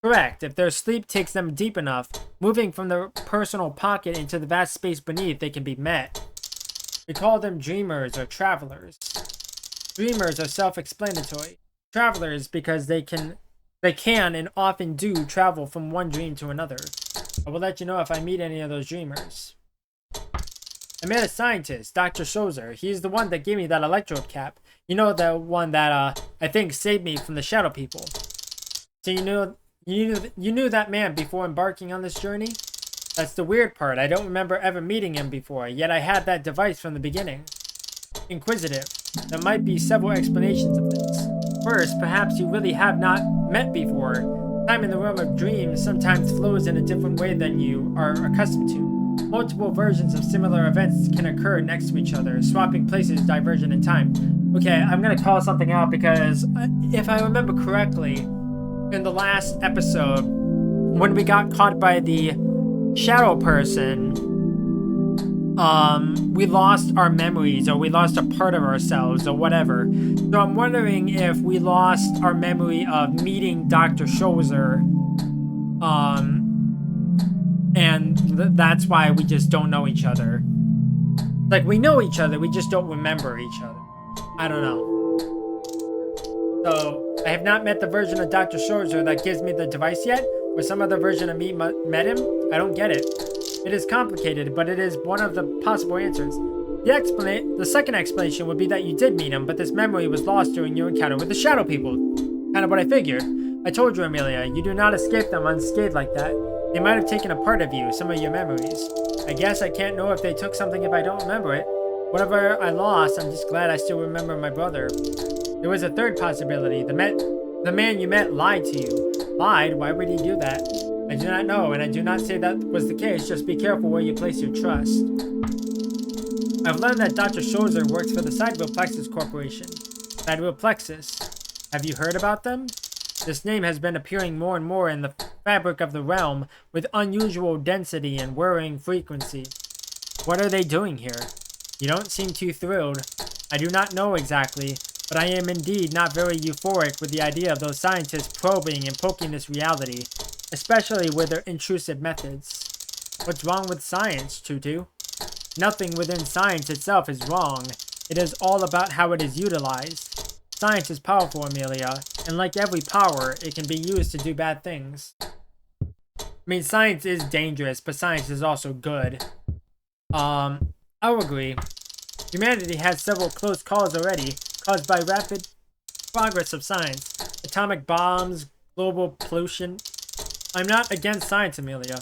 Correct. If their sleep takes them deep enough, moving from their personal pocket into the vast space beneath, they can be met. We call them dreamers or travelers. Dreamers are self-explanatory. Travelers because they can and often do travel from one dream to another. I will let you know if I meet any of those dreamers. I met a scientist, Dr. Shozer. He's the one that gave me that electrode cap. You know, the one that, I think saved me from the shadow people. So you You knew that man before embarking on this journey? That's the weird part. I don't remember ever meeting him before, yet I had that device from the beginning. Inquisitive. There might be several explanations of this. First, perhaps you really have not met before. Time in the realm of dreams sometimes flows in a different way than you are accustomed to. Multiple versions of similar events can occur next to each other, swapping places, diversion in time. Okay, I'm gonna call something out because if I remember correctly, in the last episode, when we got caught by the shadow person, we lost our memories, or we lost a part of ourselves, or whatever. So I'm wondering if we lost our memory of meeting Dr. Shozer, and that's why we just don't know each other. Like, we know each other, we just don't remember each other. I don't know. So, I have not met the version of Dr. Shozer that gives me the device yet, or some other version of me met him. I don't get it. It is complicated, but it is one of the possible answers. The second explanation would be that you did meet him, but this memory was lost during your encounter with the shadow people. Kind of what I figured. I told you, Amelia, you do not escape them unscathed like that. They might have taken a part of you, some of your memories. I guess I can't know if they took something if I don't remember it. Whatever I lost, I'm just glad I still remember my brother. There was a third possibility. The man you met lied to you. Lied? Why would he do that? I do not know, and I do not say that was the case. Just be careful where you place your trust. I've learned that Dr. Shozer works for the Sidewheel Plexus Corporation. Sidewheel Plexus. Have you heard about them? This name has been appearing more and more in the fabric of the realm with unusual density and worrying frequency. What are they doing here? You don't seem too thrilled. I do not know exactly, but I am indeed not very euphoric with the idea of those scientists probing and poking this reality, especially with their intrusive methods. What's wrong with science, Tutu? Nothing within science itself is wrong. It is all about how it is utilized. Science is powerful, Amelia, and like every power, it can be used to do bad things. I mean, science is dangerous, but science is also good. I'll agree. Humanity has several close calls already, caused by rapid progress of science. Atomic bombs, global pollution. I'm not against science, Amelia.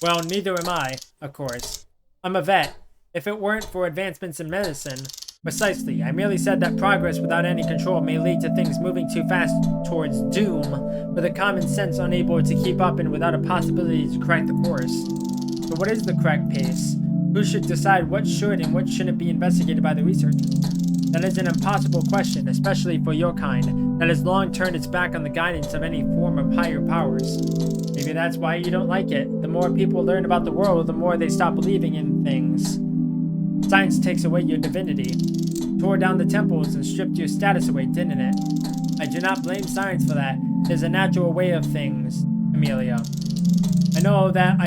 Well, neither am I, of course. I'm a vet. If it weren't for advancements in medicine... Precisely. I merely said that progress without any control may lead to things moving too fast towards doom, with a common sense unable to keep up and without a possibility to correct the course. So what is the correct pace? Who should decide what should and what shouldn't be investigated by the researchers? That is an impossible question, especially for your kind, that has long turned its back on the guidance of any form of higher powers. Maybe that's why you don't like it. The more people learn about the world, the more they stop believing in things. Science takes away your divinity. Tore down the temples and stripped your status away, didn't it? I do not blame science for that. It is a natural way of things, Amelia. I know that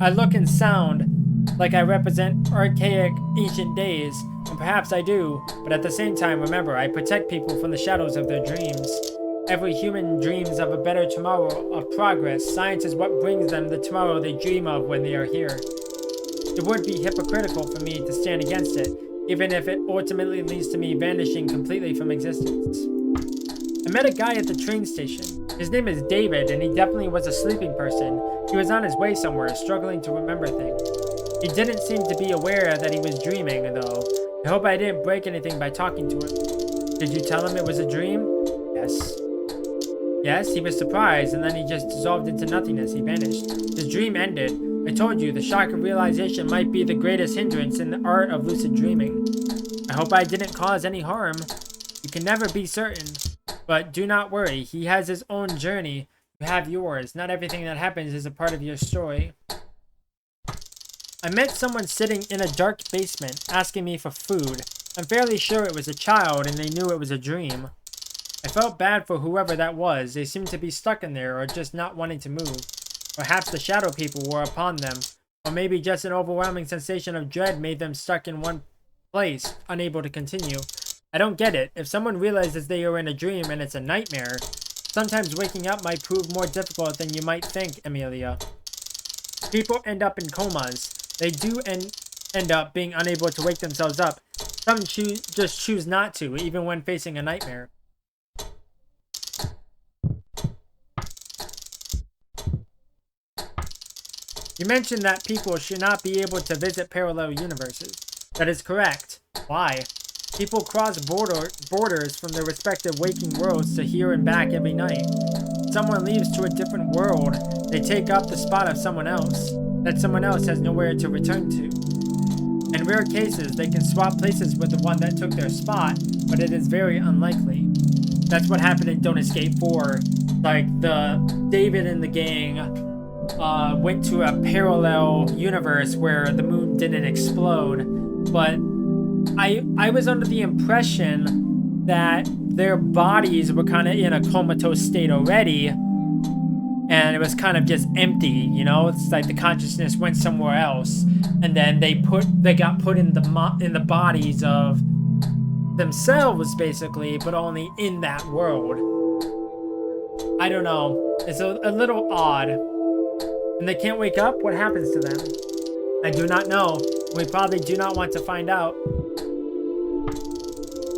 I look and sound like I represent archaic, ancient days, and perhaps I do, but at the same time, remember, I protect people from the shadows of their dreams. Every human dreams of a better tomorrow, of progress. Science is what brings them the tomorrow they dream of when they are here. It would be hypocritical for me to stand against it, even if it ultimately leads to me vanishing completely from existence. I met a guy at the train station. His name is David, and he definitely was a sleeping person. He was on his way somewhere, struggling to remember things. He didn't seem to be aware that he was dreaming, though. I hope I didn't break anything by talking to him. Did you tell him it was a dream? Yes. Yes, he was surprised, and then he just dissolved into nothingness. He vanished. His dream ended. I told you, the shock of realization might be the greatest hindrance in the art of lucid dreaming. I hope I didn't cause any harm. You can never be certain. But do not worry, he has his own journey. You have yours. Not everything that happens is a part of your story. I met someone sitting in a dark basement, asking me for food. I'm fairly sure it was a child, and they knew it was a dream. I felt bad for whoever that was. They seemed to be stuck in there, or just not wanting to move. Perhaps the shadow people were upon them, or maybe just an overwhelming sensation of dread made them stuck in one place, unable to continue. I don't get it. If someone realizes they are in a dream and it's a nightmare, sometimes waking up might prove more difficult than you might think, Amelia. People end up in comas. They do end up being unable to wake themselves up. Some just choose not to, even when facing a nightmare. You mentioned that people should not be able to visit parallel universes. That is correct. Why? People cross borders from their respective waking worlds to here and back every night. Someone leaves to a different world. They take up the spot of someone else. That someone else has nowhere to return to. In rare cases, they can swap places with the one that took their spot, but it is very unlikely. That's what happened in Don't Escape 4. Like, David and the gang went to a parallel universe where the moon didn't explode, but I was under the impression that their bodies were kind of in a comatose state already, and it was kind of just empty, you know? It's like the consciousness went somewhere else, and then they got put in the bodies of themselves, basically, but only in that world. I don't know. It's a little odd. And they can't wake up? What happens to them? I do not know. We probably do not want to find out.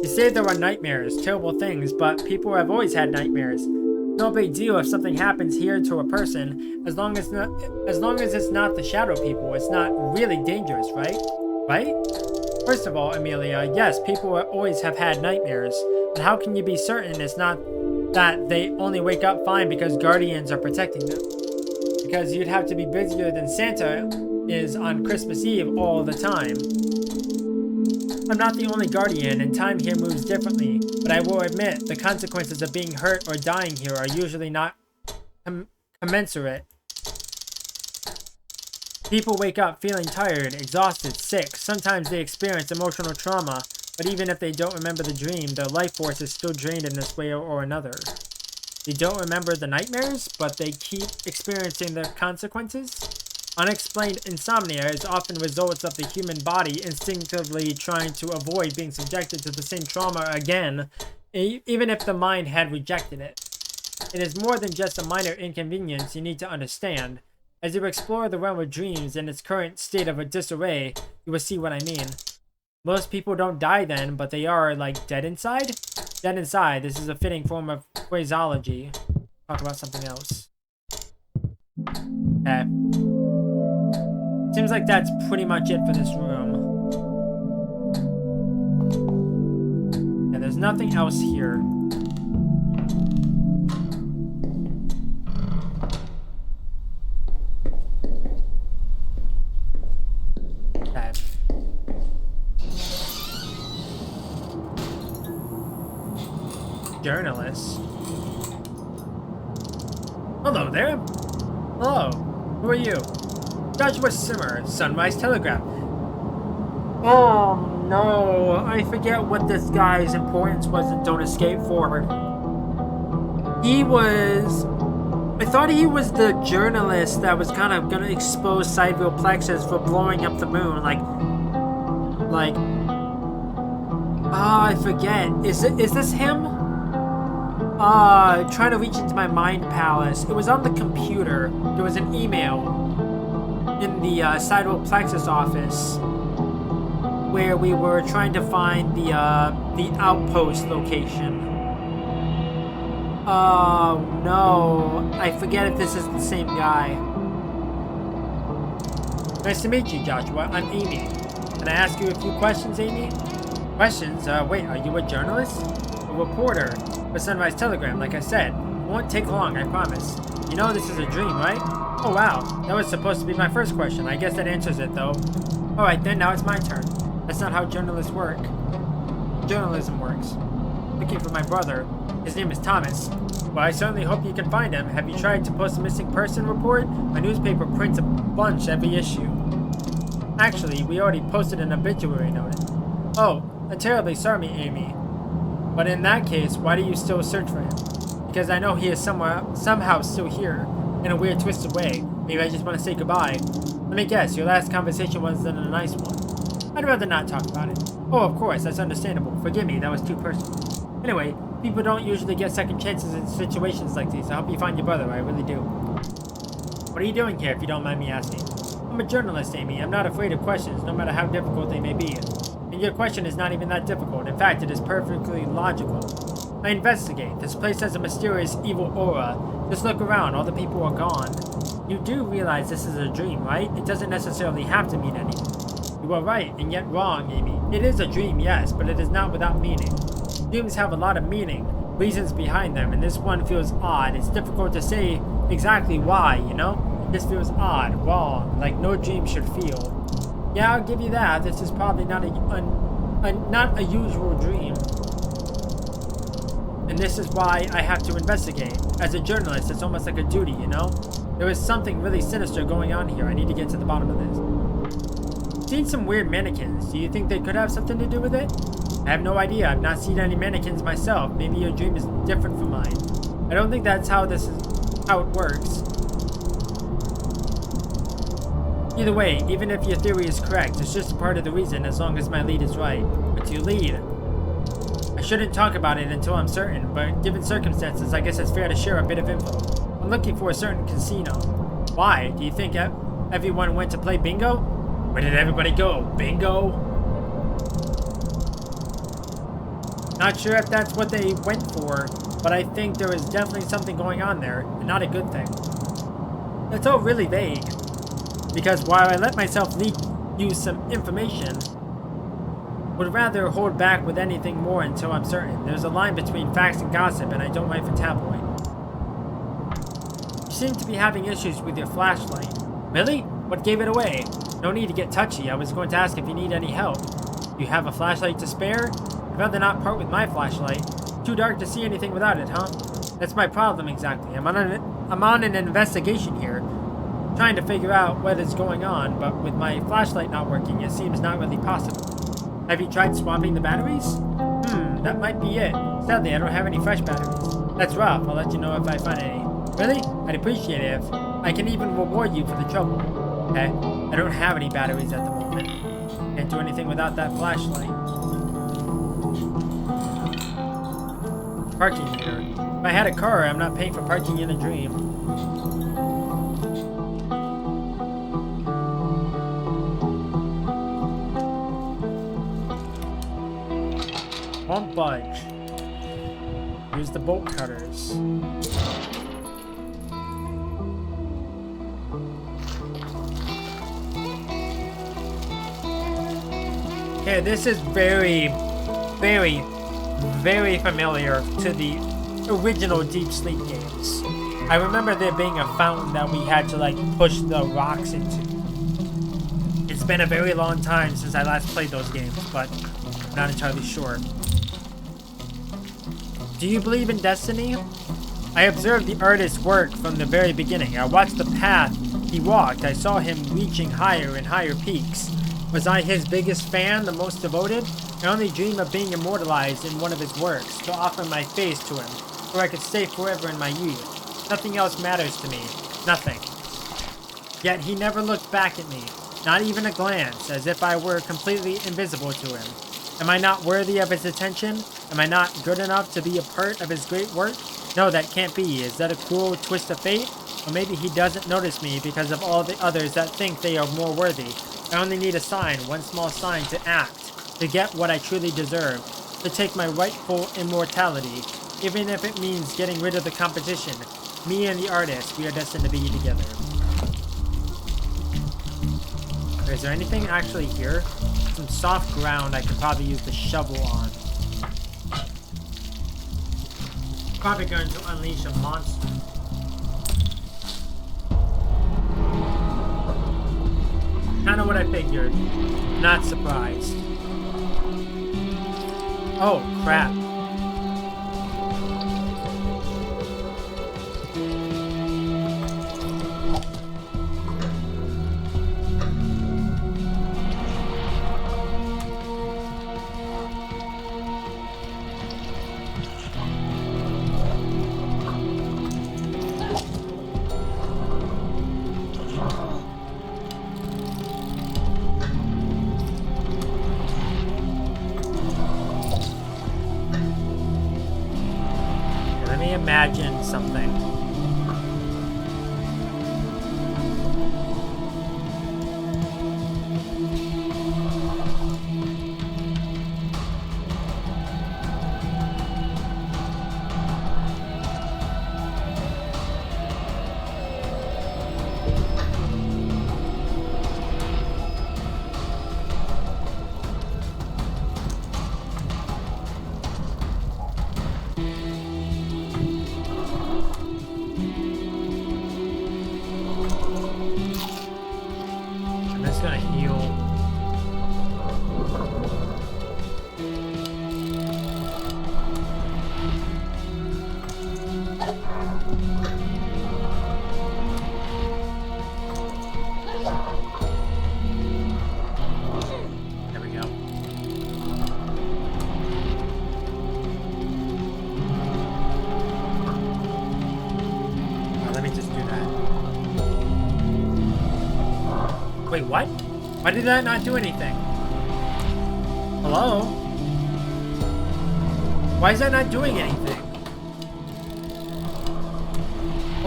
You say there are nightmares, terrible things, but people have always had nightmares. No big deal if something happens here to a person, as long as it's not the shadow people. It's not really dangerous, right? Right? First of all, Amelia, yes, people always have had nightmares, but how can you be certain it's not that they only wake up fine because guardians are protecting them? Because you'd have to be busier than Santa is on Christmas Eve all the time. I'm not the only guardian, and time here moves differently, but I will admit the consequences of being hurt or dying here are usually not commensurate. People wake up feeling tired, exhausted, sick. Sometimes they experience emotional trauma, but even if they don't remember the dream, their life force is still drained in this way or another. They don't remember the nightmares, but they keep experiencing the consequences? Unexplained insomnia is often results of the human body instinctively trying to avoid being subjected to the same trauma again, even if the mind had rejected it. It is more than just a minor inconvenience you need to understand. As you explore the realm of dreams in its current state of a disarray, you will see what I mean. Most people don't die then, but they are, like, dead inside? Dead inside, this is a fitting form of phraseology. Talk about something else. Okay. Seems like that's pretty much it for this room. Yeah, there's nothing else here. Okay. Journalist. Hello there. Hello. Who are you? Joshua Simmer, Sunrise Telegraph. Oh no, I forget what this guy's importance was in Don't Escape 4. I thought he was the journalist that was kind of gonna expose Sideville Plexus for blowing up the moon, I forget. Is this him? Trying to reach into my mind palace. It was on the computer. There was an email in the Sidewell Plexus office where we were trying to find the outpost location. Oh no, I forget if this is the same guy. Nice to meet you, Joshua. I'm Amy. Can I ask you a few questions, Amy? Questions? Wait, are you a journalist? A reporter for Sunrise Telegram, like I said. It won't take long, I promise. You know this is a dream, right? Oh wow, that was supposed to be my first question. I guess that answers it though. Alright then, now it's my turn. That's not how journalists work. Journalism works. Looking for my brother. His name is Thomas. Well, I certainly hope you can find him. Have you tried to post a missing person report? My newspaper prints a bunch every issue. Actually, we already posted an obituary notice. Oh, I'm terribly sorry, Amy. But in that case, why do you still search for him? Because I know he is somehow still here. In a weird, twisted way. Maybe I just want to say goodbye. Let me guess, your last conversation wasn't a nice one. I'd rather not talk about it. Oh, of course, that's understandable. Forgive me, that was too personal. Anyway, people don't usually get second chances in situations like these. I hope you find your brother, I really do. What are you doing here, if you don't mind me asking? I'm a journalist, Amy. I'm not afraid of questions, no matter how difficult they may be. And your question is not even that difficult. In fact, it is perfectly logical. I investigate. This place has a mysterious evil aura. Just look around. All the people are gone. You do realize this is a dream, right? It doesn't necessarily have to mean anything. You are right, and yet wrong, Amy. It is a dream, yes, but it is not without meaning. Dreams have a lot of meaning, reasons behind them, and this one feels odd. It's difficult to say exactly why, you know? It just feels odd, wrong, like no dream should feel. Yeah, I'll give you that. This is probably not a usual dream. And this is why I have to investigate. As a journalist, it's almost like a duty, you know? There is something really sinister going on here. I need to get to the bottom of this. Seen some weird mannequins. Do you think they could have something to do with it? I have no idea. I've not seen any mannequins myself. Maybe your dream is different from mine. I don't think that's how it works. Either way, even if your theory is correct, it's just a part of the reason as long as my lead is right. What's your lead? I shouldn't talk about it until I'm certain, but given circumstances, I guess it's fair to share a bit of info. I'm looking for a certain casino. Why? Do you think everyone went to play bingo? Where did everybody go? Bingo? Not sure if that's what they went for, but I think there is definitely something going on there, and not a good thing. It's all really vague, because while I let myself leak you some information, would rather hold back with anything more until I'm certain. There's a line between facts and gossip, and I don't write for tabloid. You seem to be having issues with your flashlight. Really? What gave it away? No need to get touchy. I was going to ask if you need any help. You have a flashlight to spare? I'd rather not part with my flashlight. Too dark to see anything without it, huh? That's my problem exactly. I'm on an investigation here, trying to figure out what is going on, but with my flashlight not working, it seems not really possible. Have you tried swapping the batteries? That might be it. Sadly, I don't have any fresh batteries. That's rough. I'll let you know if I find any. Really? I'd appreciate it if I can even reward you for the trouble. Okay? I don't have any batteries at the moment. Can't do anything without that flashlight. Parking meter. If I had a car, I'm not paying for parking in a dream. Won't budge. Use the bolt cutters. Okay, this is very, very, very familiar to the original Deep Sleep games. I remember there being a fountain that we had to like push the rocks into. It's been a very long time since I last played those games, but I'm not entirely sure. Do you believe in destiny? I observed the artist's work from the very beginning. I watched the path he walked. I saw him reaching higher and higher peaks. Was I his biggest fan, the most devoted? I only dream of being immortalized in one of his works, to offer my face to him, where I could stay forever in my youth. Nothing else matters to me. Nothing. Yet he never looked back at me, not even a glance, as if I were completely invisible to him. Am I not worthy of his attention? Am I not good enough to be a part of his great work? No, that can't be. Is that a cruel twist of fate? Or maybe he doesn't notice me because of all the others that think they are more worthy. I only need a sign, one small sign to act, to get what I truly deserve, to take my rightful immortality, even if it means getting rid of the competition. Me and the artist, we are destined to be together. Is there anything actually here? Some soft ground I could probably use the shovel on. Probably going to unleash a monster. Kind of what I figured. Not surprised. Oh, crap. Imagine something. That's gonna heal. There we go. Let me just do that. Wait, what? Why did that not do anything? Hello? Why is that not doing anything?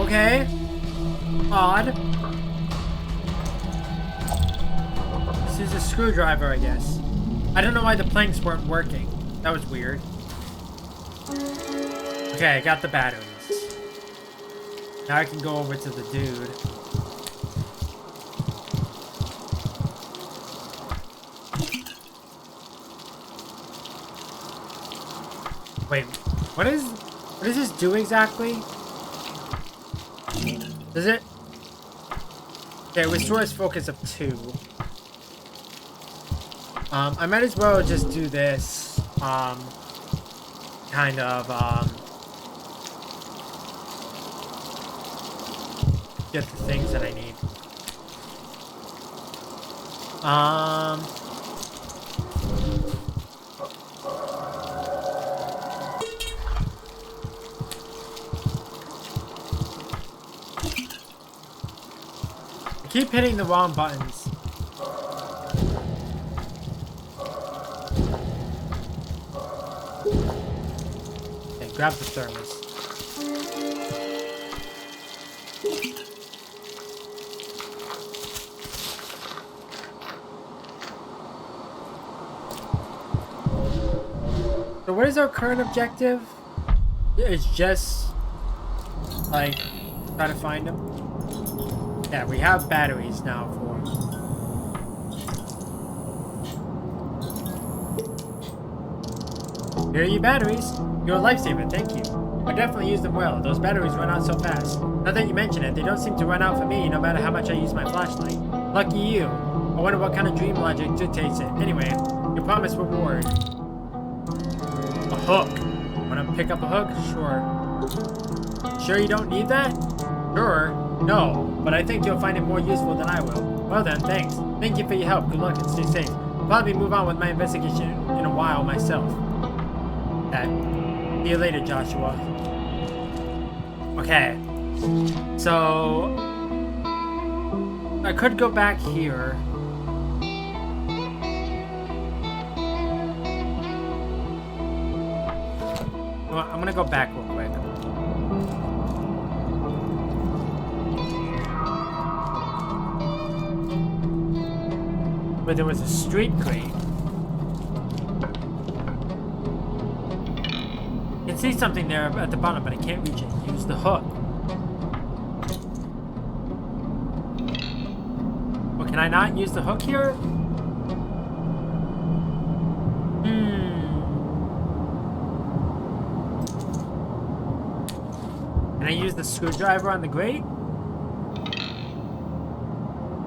Okay. Odd. This is a screwdriver, I guess. I don't know why the planks weren't working. That was weird. Okay, I got the batteries. Now I can go over to the dude. Wait, what does this do exactly? Does it? Okay, restores focus of 2. I might as well just do this. Kind of, get the things that I need. I keep hitting the wrong buttons. Okay, grab the thermos. So what is our current objective? It's just like try to find them. Yeah, we have batteries now for him. Here are your batteries. You're a lifesaver, thank you. I definitely use them well. Those batteries run out so fast. Now that you mention it, they don't seem to run out for me no matter how much I use my flashlight. Lucky you. I wonder what kind of dream logic dictates it. Anyway, your promised reward. A hook. Wanna pick up a hook? Sure. Sure you don't need that? Sure. No, but I think you'll find it more useful than I will. Well then, thanks. Thank you for your help. Good luck and stay safe. I'll probably move on with my investigation in a while myself. See you later, Joshua. Okay. So I could go back here. I'm gonna go back real quick. But there was a street crate. I can see something there at the bottom, but I can't reach it. Use the hook. Well, can I not use the hook here? Can I use the screwdriver on the grate?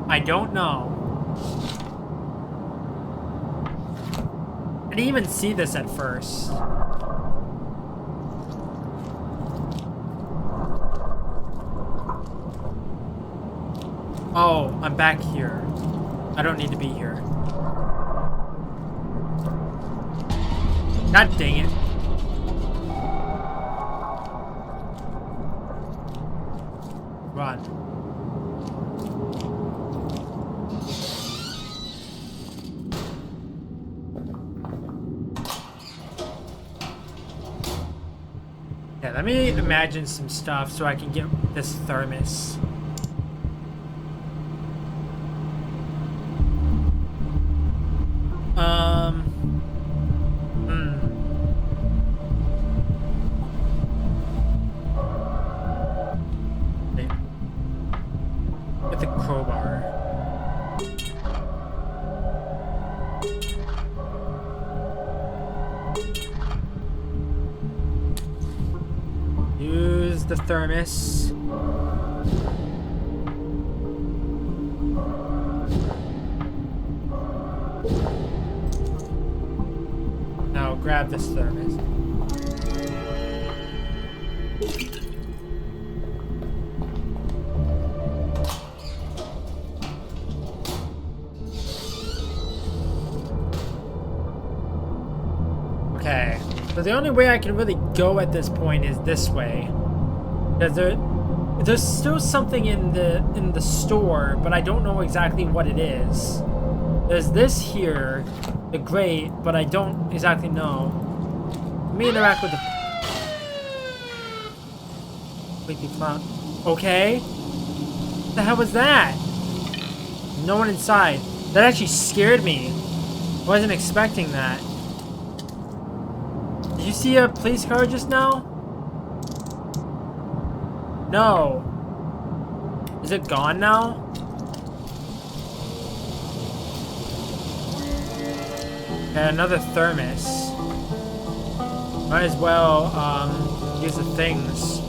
I don't know. I didn't even see this at first. Oh, I'm back here. I don't need to be here. God dang it. Run. Yeah, let me imagine some stuff so I can get this thermos. Get the crowbar. Use the thermos. grab this thermos. Okay, so the only way I can really go at this point is this way, because there's still something in the store, but I don't know exactly what it is. There's this here, the grate, but I don't exactly know. Let me interact with the creepy clown. Okay, what the hell was that? No one inside. That actually scared me. I wasn't expecting that. Did you see a police car just now? No. Is it gone now? And another thermos. Might as well use the things.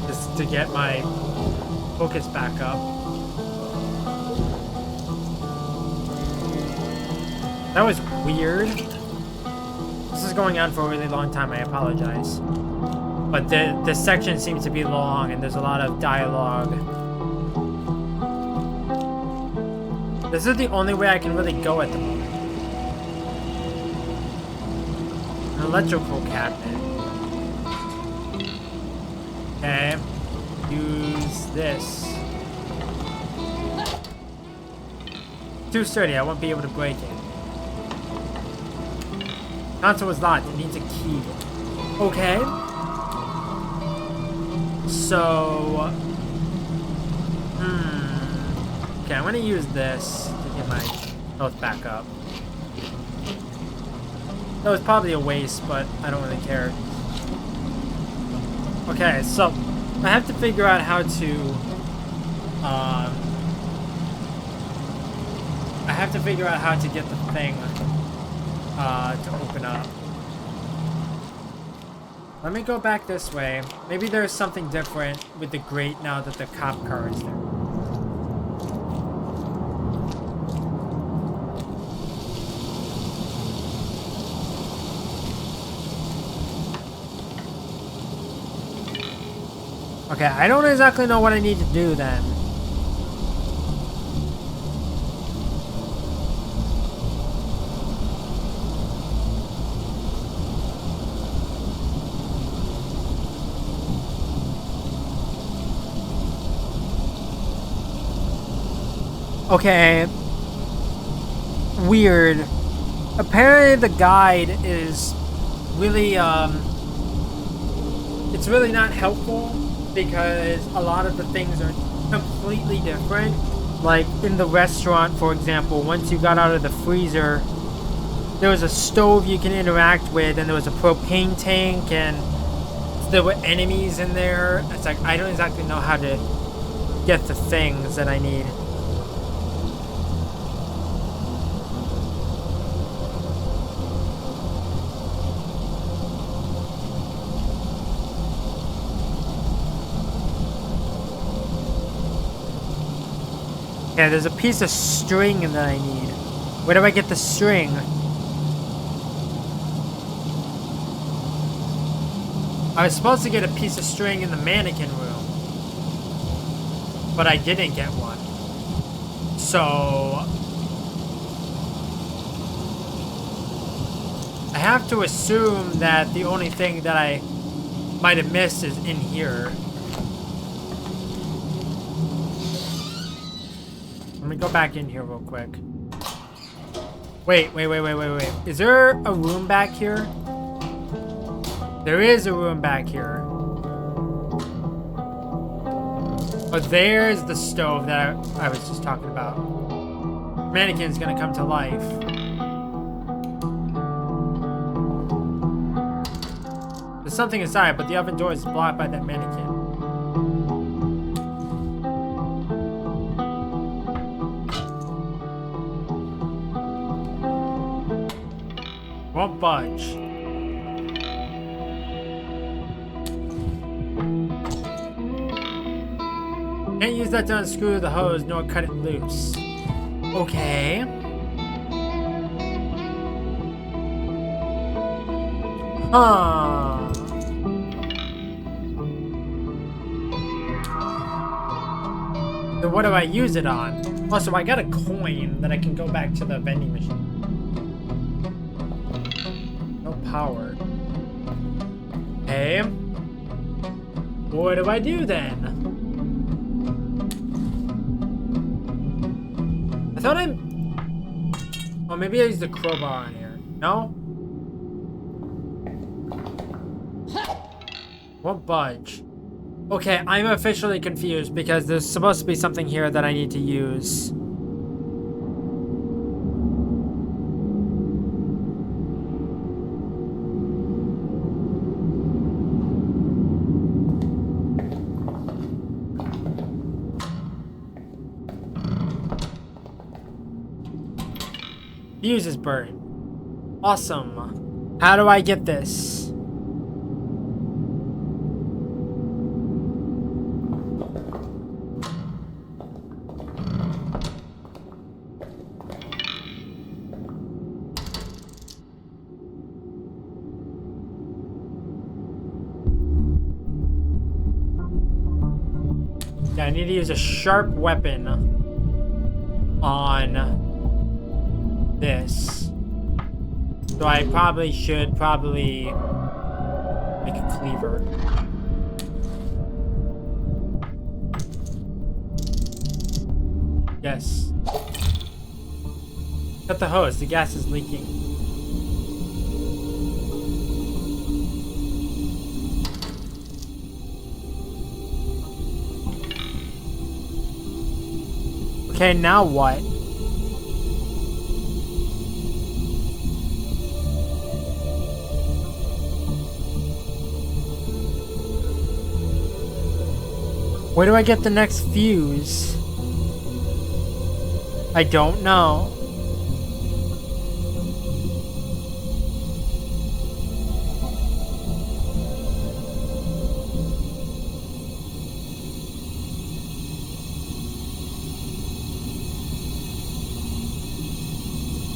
Just to get my focus back up. That was weird. This is going on for a really long time, I apologize. But the section seems to be long and there's a lot of dialogue. This is the only way I can really go at the moment. An electrical cabinet. Okay. Use this. Too sturdy, I won't be able to break it. Console was locked, it needs a key. Okay. So, okay, I'm gonna use this to get my health back up. That was probably a waste, but I don't really care. Okay, so I have to figure out how to, get the thing, to open up. Let me go back this way. Maybe there's something different with the grate now that the cop car is there. Okay, I don't exactly know what I need to do then. Okay. Weird. Apparently the guide is really, it's really not helpful because a lot of the things are completely different. Like in the restaurant, for example, once you got out of the freezer, there was a stove you can interact with and there was a propane tank and there were enemies in there. It's like, I don't exactly know how to get the things that I need. Yeah, there's a piece of string that I need. Where do I get the string? I was supposed to get a piece of string in the mannequin room, but I didn't get one. So I have to assume that the only thing that I might have missed is in here. Let me go back in here real quick. Wait. Is there a room back here? There is a room back here. Oh, there's the stove that I was just talking about. Mannequin's gonna come to life. There's something inside, but the oven door is blocked by that mannequin. Won't budge. Can't use that to unscrew the hose nor cut it loose. Okay. Huh. So what do I use it on? Also, I got a coin that I can go back to the vending machine. No power. Okay. What do I do then? I thought oh, maybe I used the crowbar on here. No? Won't budge. Okay, I'm officially confused because there's supposed to be something here that I need to use. Fuse is burned. Awesome. How do I get this? Yeah, I need to use a sharp weapon on this. So I probably should make a cleaver. Yes. Cut the hose, the gas is leaking. Okay, now what? Where do I get the next fuse? I don't know.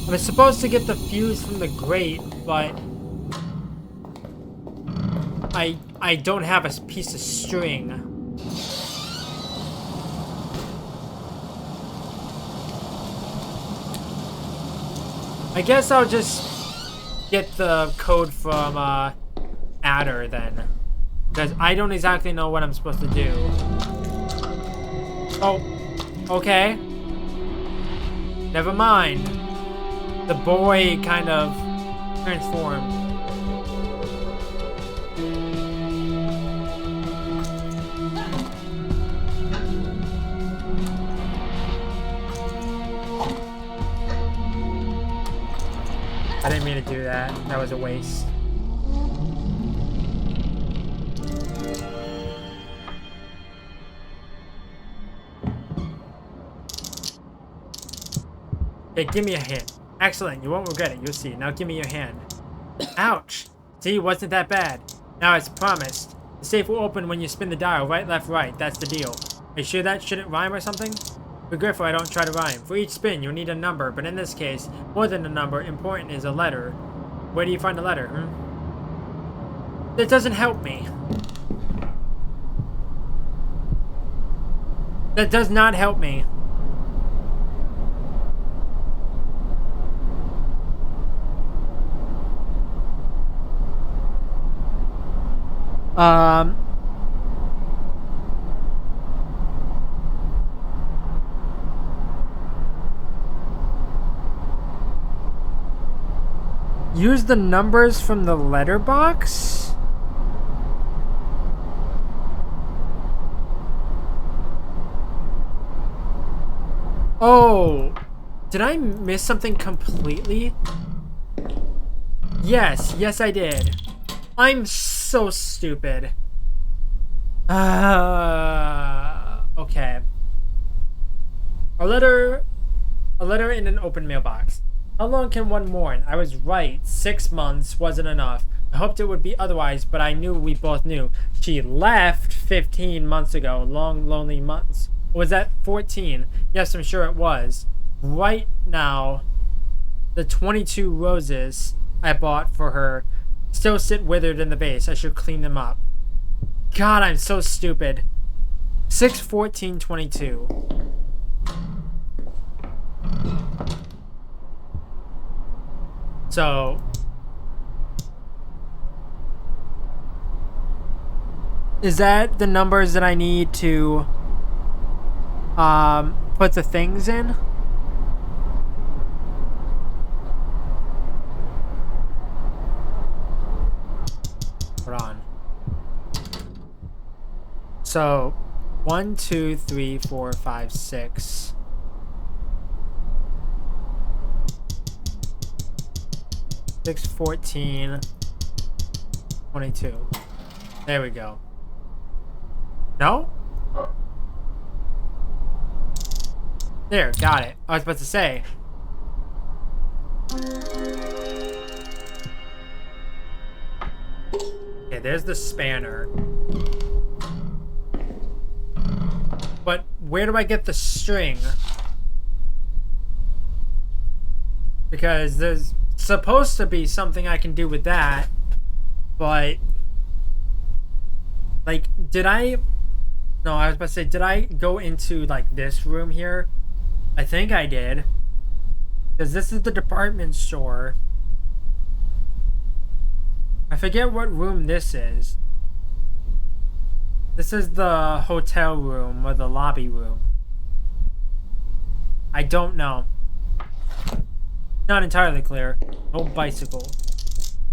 I was supposed to get the fuse from the grate, but I don't have a piece of string. I guess I'll just get the code from Adder then, because I don't exactly know what I'm supposed to do. Oh, okay. Never mind. The boy kind of transformed. I didn't mean to do that. That was a waste. Okay, give me a hint. Excellent, you won't regret it. You'll see. Now give me your hand. Ouch! See, wasn't that bad. Now, as promised, the safe will open when you spin the dial. Right, left, right. That's the deal. Are you sure that shouldn't rhyme or something? Be grateful I don't try to rhyme. For each spin, you'll need a number, but in this case, more than a number, important is a letter. Where do you find a letter, That doesn't help me. That does not help me. Use the numbers from the letterbox? Oh, did I miss something completely? Yes, I did. I'm so stupid. Okay. A letter in an open mailbox. How long can one mourn? I was right. 6 months wasn't enough. I hoped it would be otherwise, but I knew we both knew. She left 15 months ago. Long, lonely months. Or was that 14? Yes, I'm sure it was. Right now, the 22 roses I bought for her still sit withered in the base. I should clean them up. God, I'm so stupid. 6/14/22. So is that the numbers that I need to put the things in? Hold on. So 1, 2, 3, 4, 5, 6. 6/14/22. There we go. No? There, got it. I was about to say. Okay, there's the spanner. But where do I get the string? Because there's supposed to be something I can do with that. But like, did I... No, I was about to say, did I go into like this room here? I think I did. Because this is the department store. I forget what room this is. This is the hotel room or the lobby room. I don't know. Not entirely clear. No bicycle.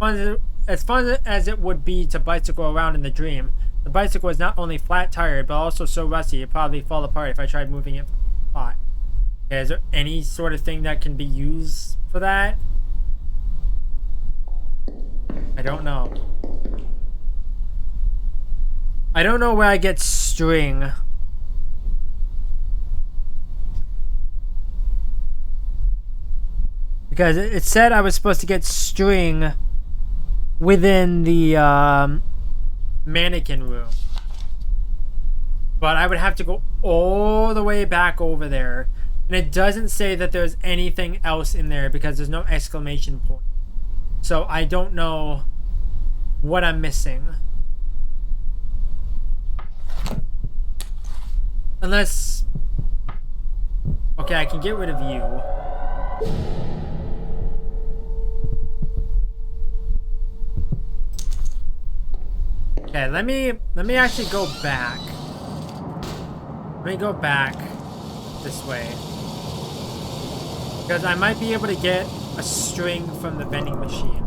As fun as it would be to bicycle around in the dream, the bicycle is not only flat tired, but also so rusty it'd probably fall apart if I tried moving it from the spot. Okay, is there any sort of thing that can be used for that? I don't know. I don't know where I get string. Because it said I was supposed to get string within the mannequin room. But I would have to go all the way back over there. And it doesn't say that there's anything else in there because there's no exclamation point. So I don't know what I'm missing. Unless... Okay, I can get rid of you. Okay, let me actually go back. Let me go back this way. Because I might be able to get a string from the vending machine.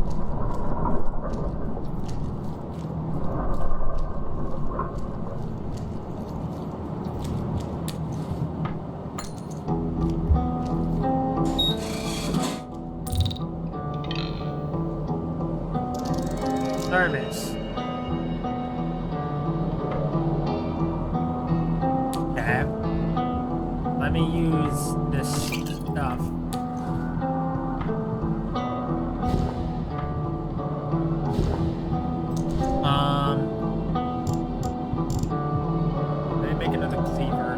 Thermos. Okay. Let me use this stuff. Let me make another cleaver.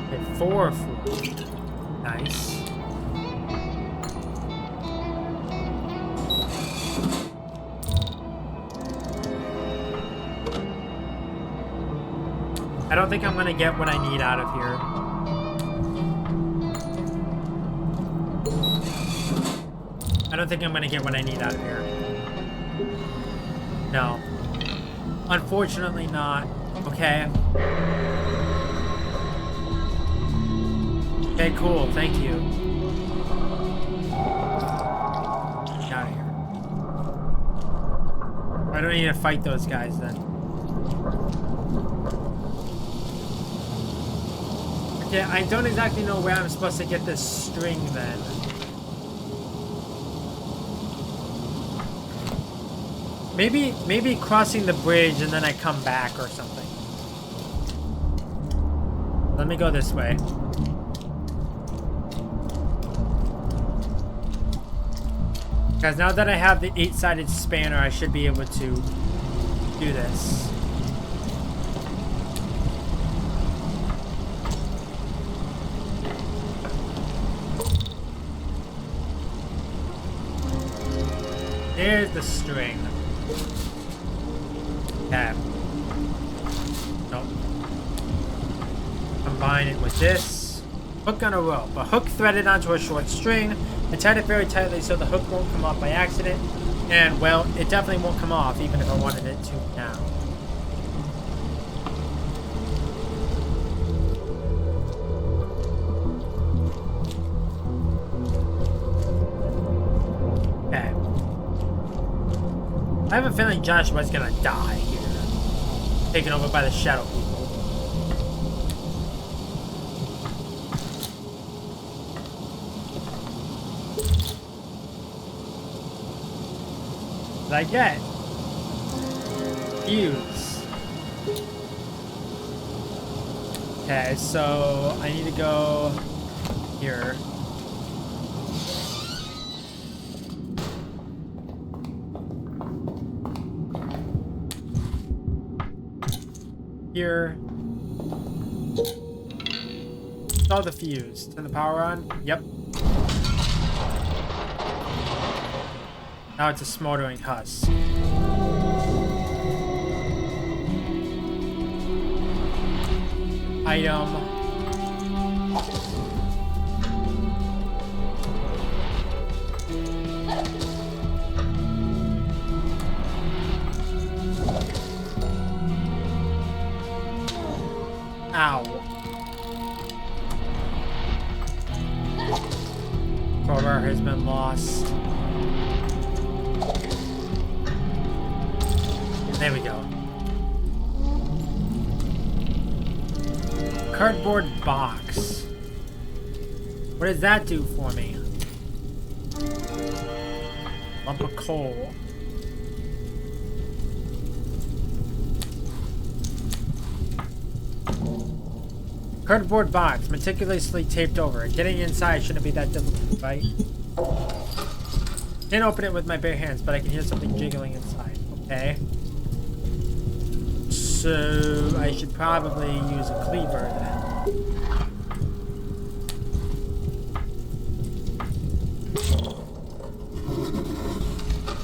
Okay, 4 of 4. Nice. I don't think I'm gonna get what I need out of here. I don't think I'm gonna get what I need out of here. No. Unfortunately not. Okay. Okay, cool. Thank you. Get out of here. I don't need to fight those guys then. Yeah, I don't exactly know where I'm supposed to get this string then. Maybe crossing the bridge and then I come back or something. Let me go this way. Because now that I have the 8-sided spanner, I should be able to do this. Here's the string. Okay. Nope. Combine it with this. Hook on a rope. A hook threaded onto a short string. I tied it very tightly so the hook won't come off by accident. And, well, it definitely won't come off even if I wanted it to now. Okay. I have a feeling Joshua's gonna die here. Taken over by the shadow people. I get fuse. Okay, so I need to go here. Here. Install the fuse. Turn the power on. Yep. Now it's a smoldering husk. Item. Ow. Crowbar has been lost. There we go. Cardboard box. What does that do for me? Lump of coal. Cardboard box, meticulously taped over. Getting inside shouldn't be that difficult, right? Can't open it with my bare hands, but I can hear something jiggling inside. Okay. So I should probably use a cleaver then.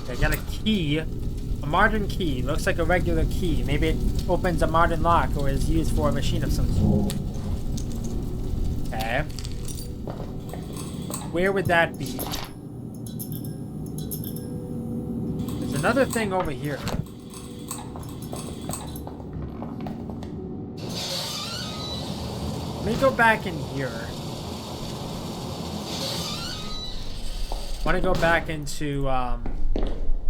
Okay, I got a key. A modern key. Looks like a regular key. Maybe it opens a modern lock or is used for a machine of some sort. Okay. Where would that be? There's another thing over here. Let me go back in here. I want to go back into, no,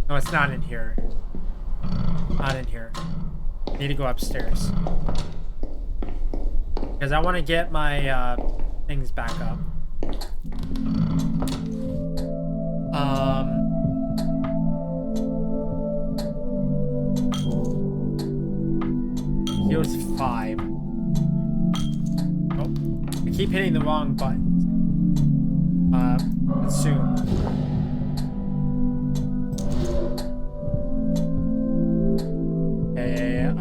it's not in here. Not in here. I need to go upstairs. Because I want to get my, things back up. Here's 5. I keep hitting the wrong button. Consume. Okay,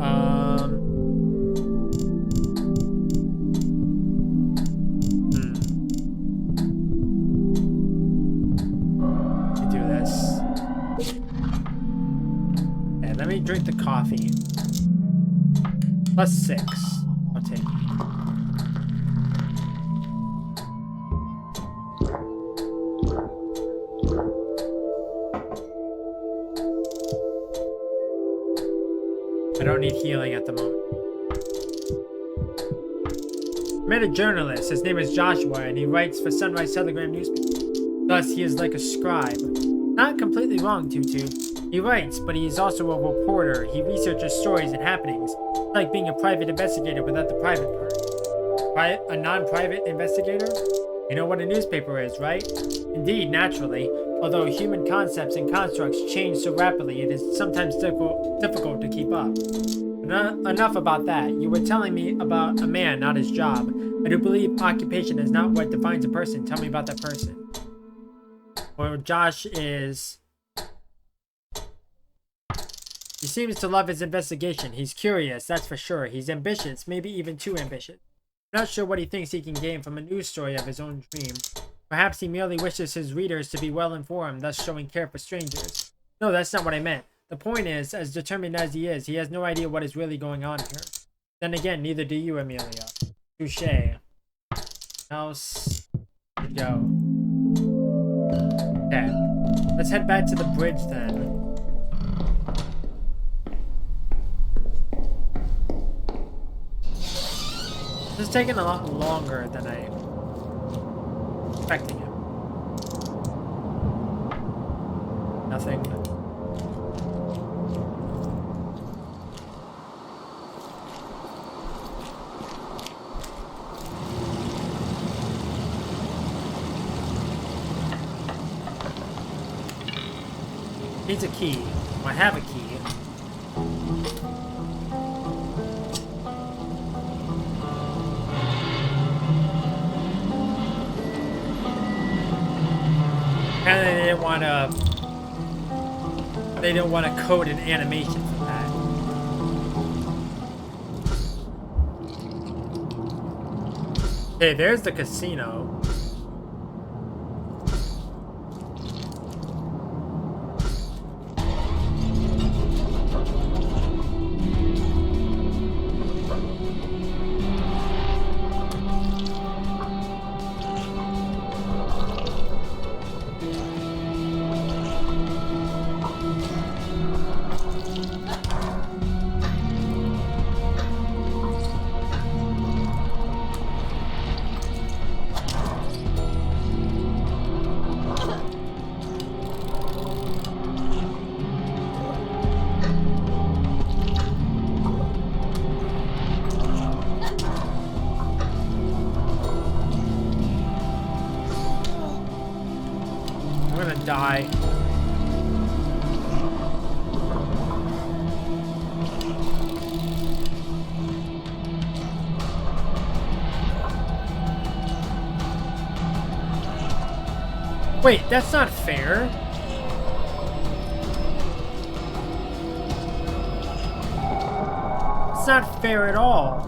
Let me do this. Okay, let me drink the coffee. +6. I'll take it. I don't need healing at the moment. I met a journalist. His name is Joshua, and he writes for Sunrise Telegram newspaper. Thus, he is like a scribe. Not completely wrong, Tutu. He writes, but he is also a reporter. He researches stories and happenings. It's like being a private investigator without the private part. A non-private investigator? You know what a newspaper is, right? Indeed, naturally. Although human concepts and constructs change so rapidly, it is sometimes difficult to keep up. But enough about that. You were telling me about a man, not his job. I do believe occupation is not what defines a person. Tell me about that person. Well, Josh is... He seems to love his investigation. He's curious, that's for sure. He's ambitious, maybe even too ambitious. I'm not sure what he thinks he can gain from a news story of his own dream. Perhaps he merely wishes his readers to be well informed, thus showing care for strangers. No, that's not what I meant. The point is, as determined as he has no idea what is really going on here. Then again, neither do you, Amelia. Touche. House. Go. Okay. Let's head back to the bridge then. This is taking a lot longer than I expecting it. Nothing. Needs a key. I have a key. And they didn't want to code an animation for that. Okay, there's the casino. Die. Wait, that's not fair. It's not fair at all.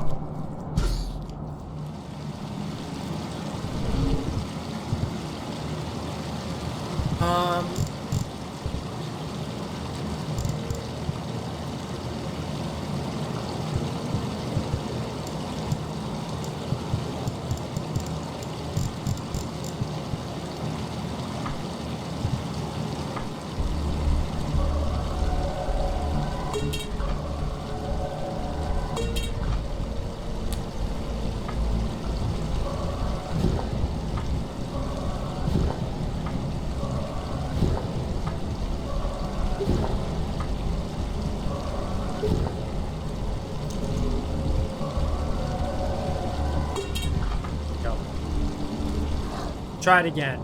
Try it again. I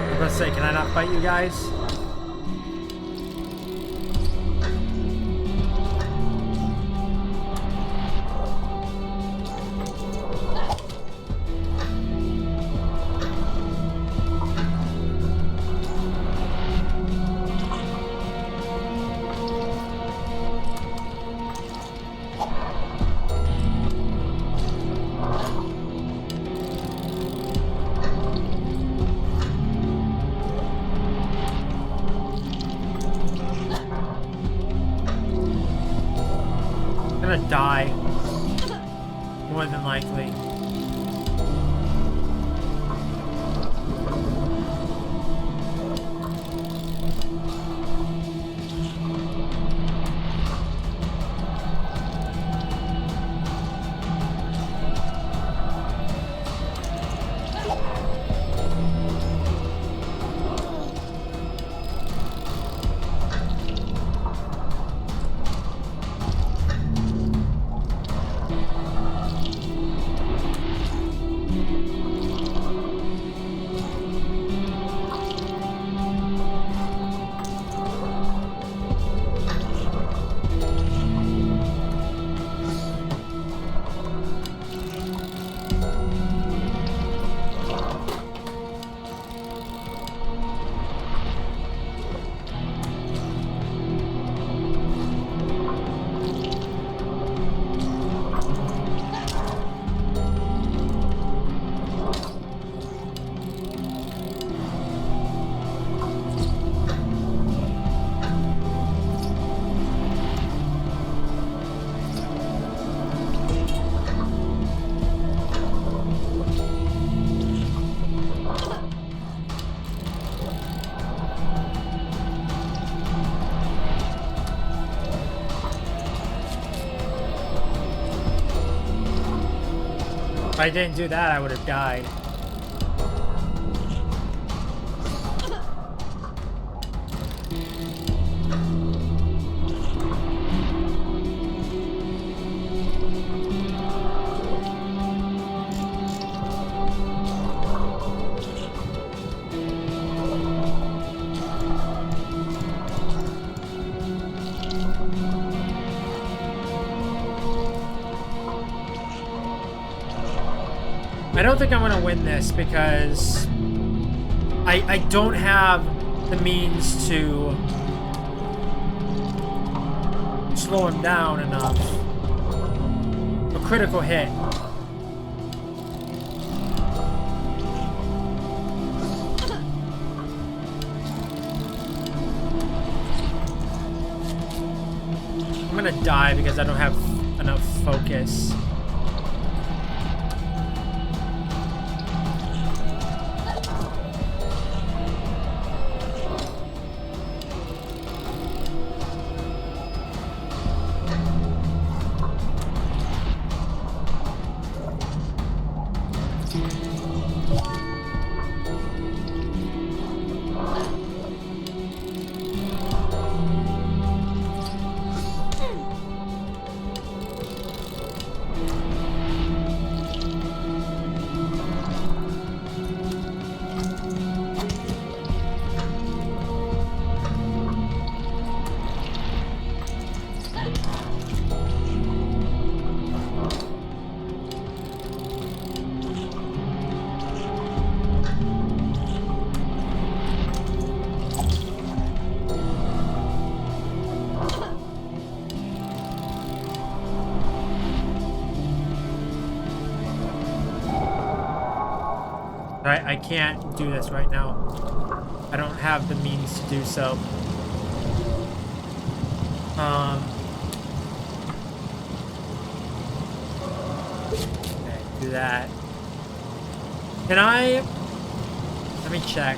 was gonna say, can I not fight you guys? Die. More than likely. I didn't do that, I would have died. I don't think I'm gonna win this because I don't have the means to slow him down enough. A critical hit. I'm gonna die because I don't have enough focus. I can't do this right now. I don't have the means to do so. Okay, do that. Can I... Let me check.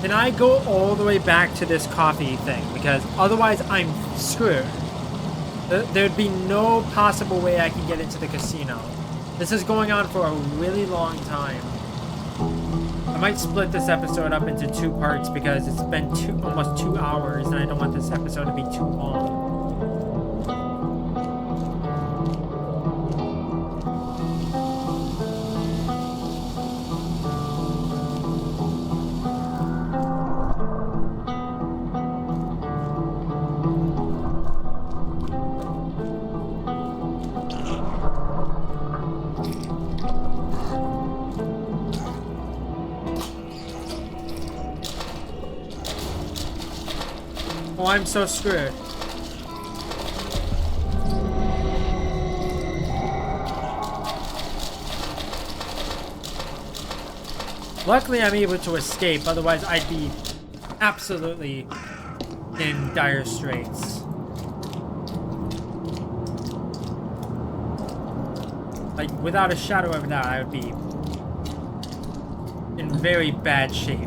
Can I go all the way back to this coffee thing? Because otherwise I'm screwed. There'd be no possible way I can get into the casino. This is going on for a really long time. I might split this episode up into 2 parts because it's been almost 2 hours and I don't want this episode to be too long. Oh, I'm so screwed. Luckily, I'm able to escape. Otherwise, I'd be absolutely in dire straits. Like, without a shadow of a doubt, I would be in very bad shape.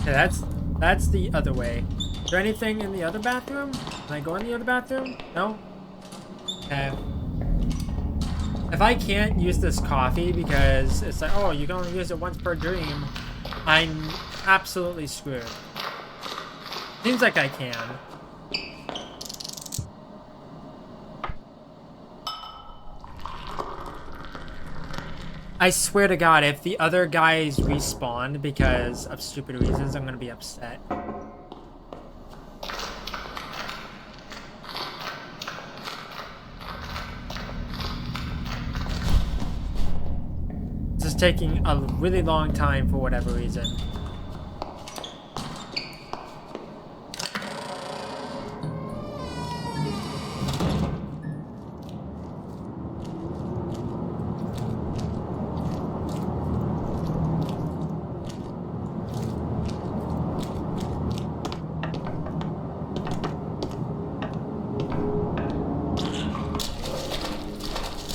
Okay, that's the other way. Is there anything in the other bathroom? Can I go in the other bathroom? No? Okay. If I can't use this coffee because it's like, oh, you can only use it once per dream, I'm absolutely screwed. Seems like I can. I swear to God, if the other guys respawn because of stupid reasons, I'm gonna be upset. This is taking a really long time for whatever reason.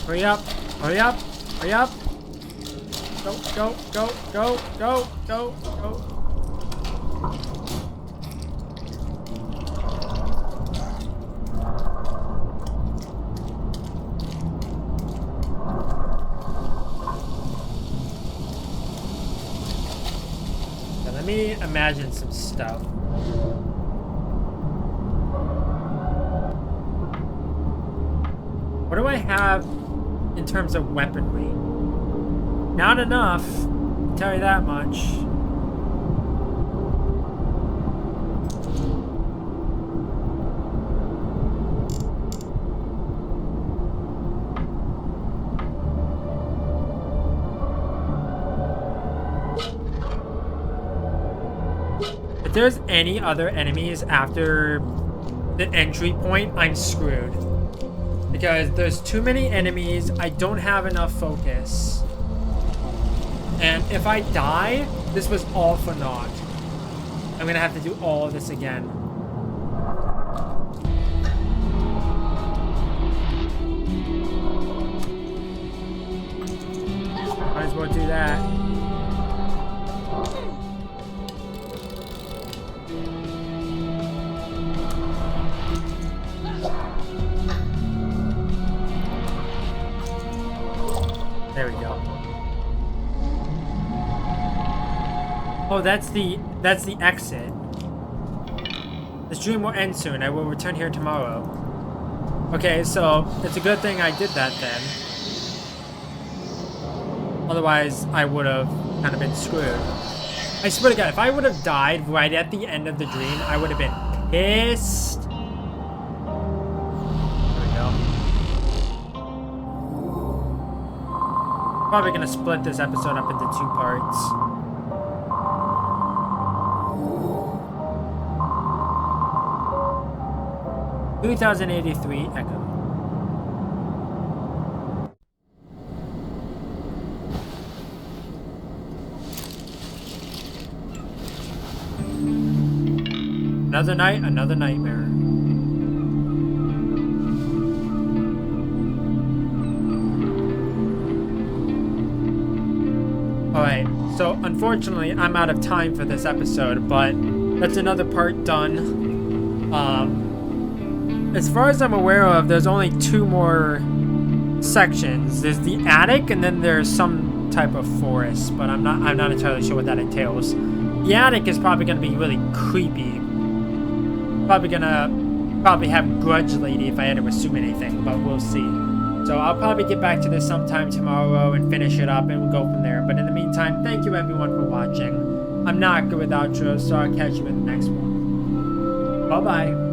Hurry up! Hurry up! Hurry up! Go, go, go, go, go, go. Now, let me imagine some stuff. What do I have in terms of weaponry? Not enough, I'll tell you that much. If there's any other enemies after the entry point, I'm screwed. Because there's too many enemies, I don't have enough focus. And if I die, this was all for naught. I'm gonna have to do all of this again. Might as well do that. There we go. Oh, that's the exit. The stream will end soon. I will return here tomorrow. Okay, so it's a good thing I did that then. Otherwise, I would have kind of been screwed. I swear to God, if I would have died right at the end of the dream, I would have been pissed. There we go. Probably gonna split this episode up into 2 parts. $2,083 Echo. Another night, another nightmare. Alright, so unfortunately I'm out of time for this episode, but that's another part done. As far as I'm aware of, there's only 2 more sections. There's the attic, and then there's some type of forest, but I'm not entirely sure what that entails. The attic is probably gonna be really creepy. Probably have Grudge Lady if I had to assume anything, but we'll see. So I'll probably get back to this sometime tomorrow and finish it up, and we'll go from there. But in the meantime, thank you everyone for watching. I'm not good with outros, so I'll catch you in the next one. Bye-bye.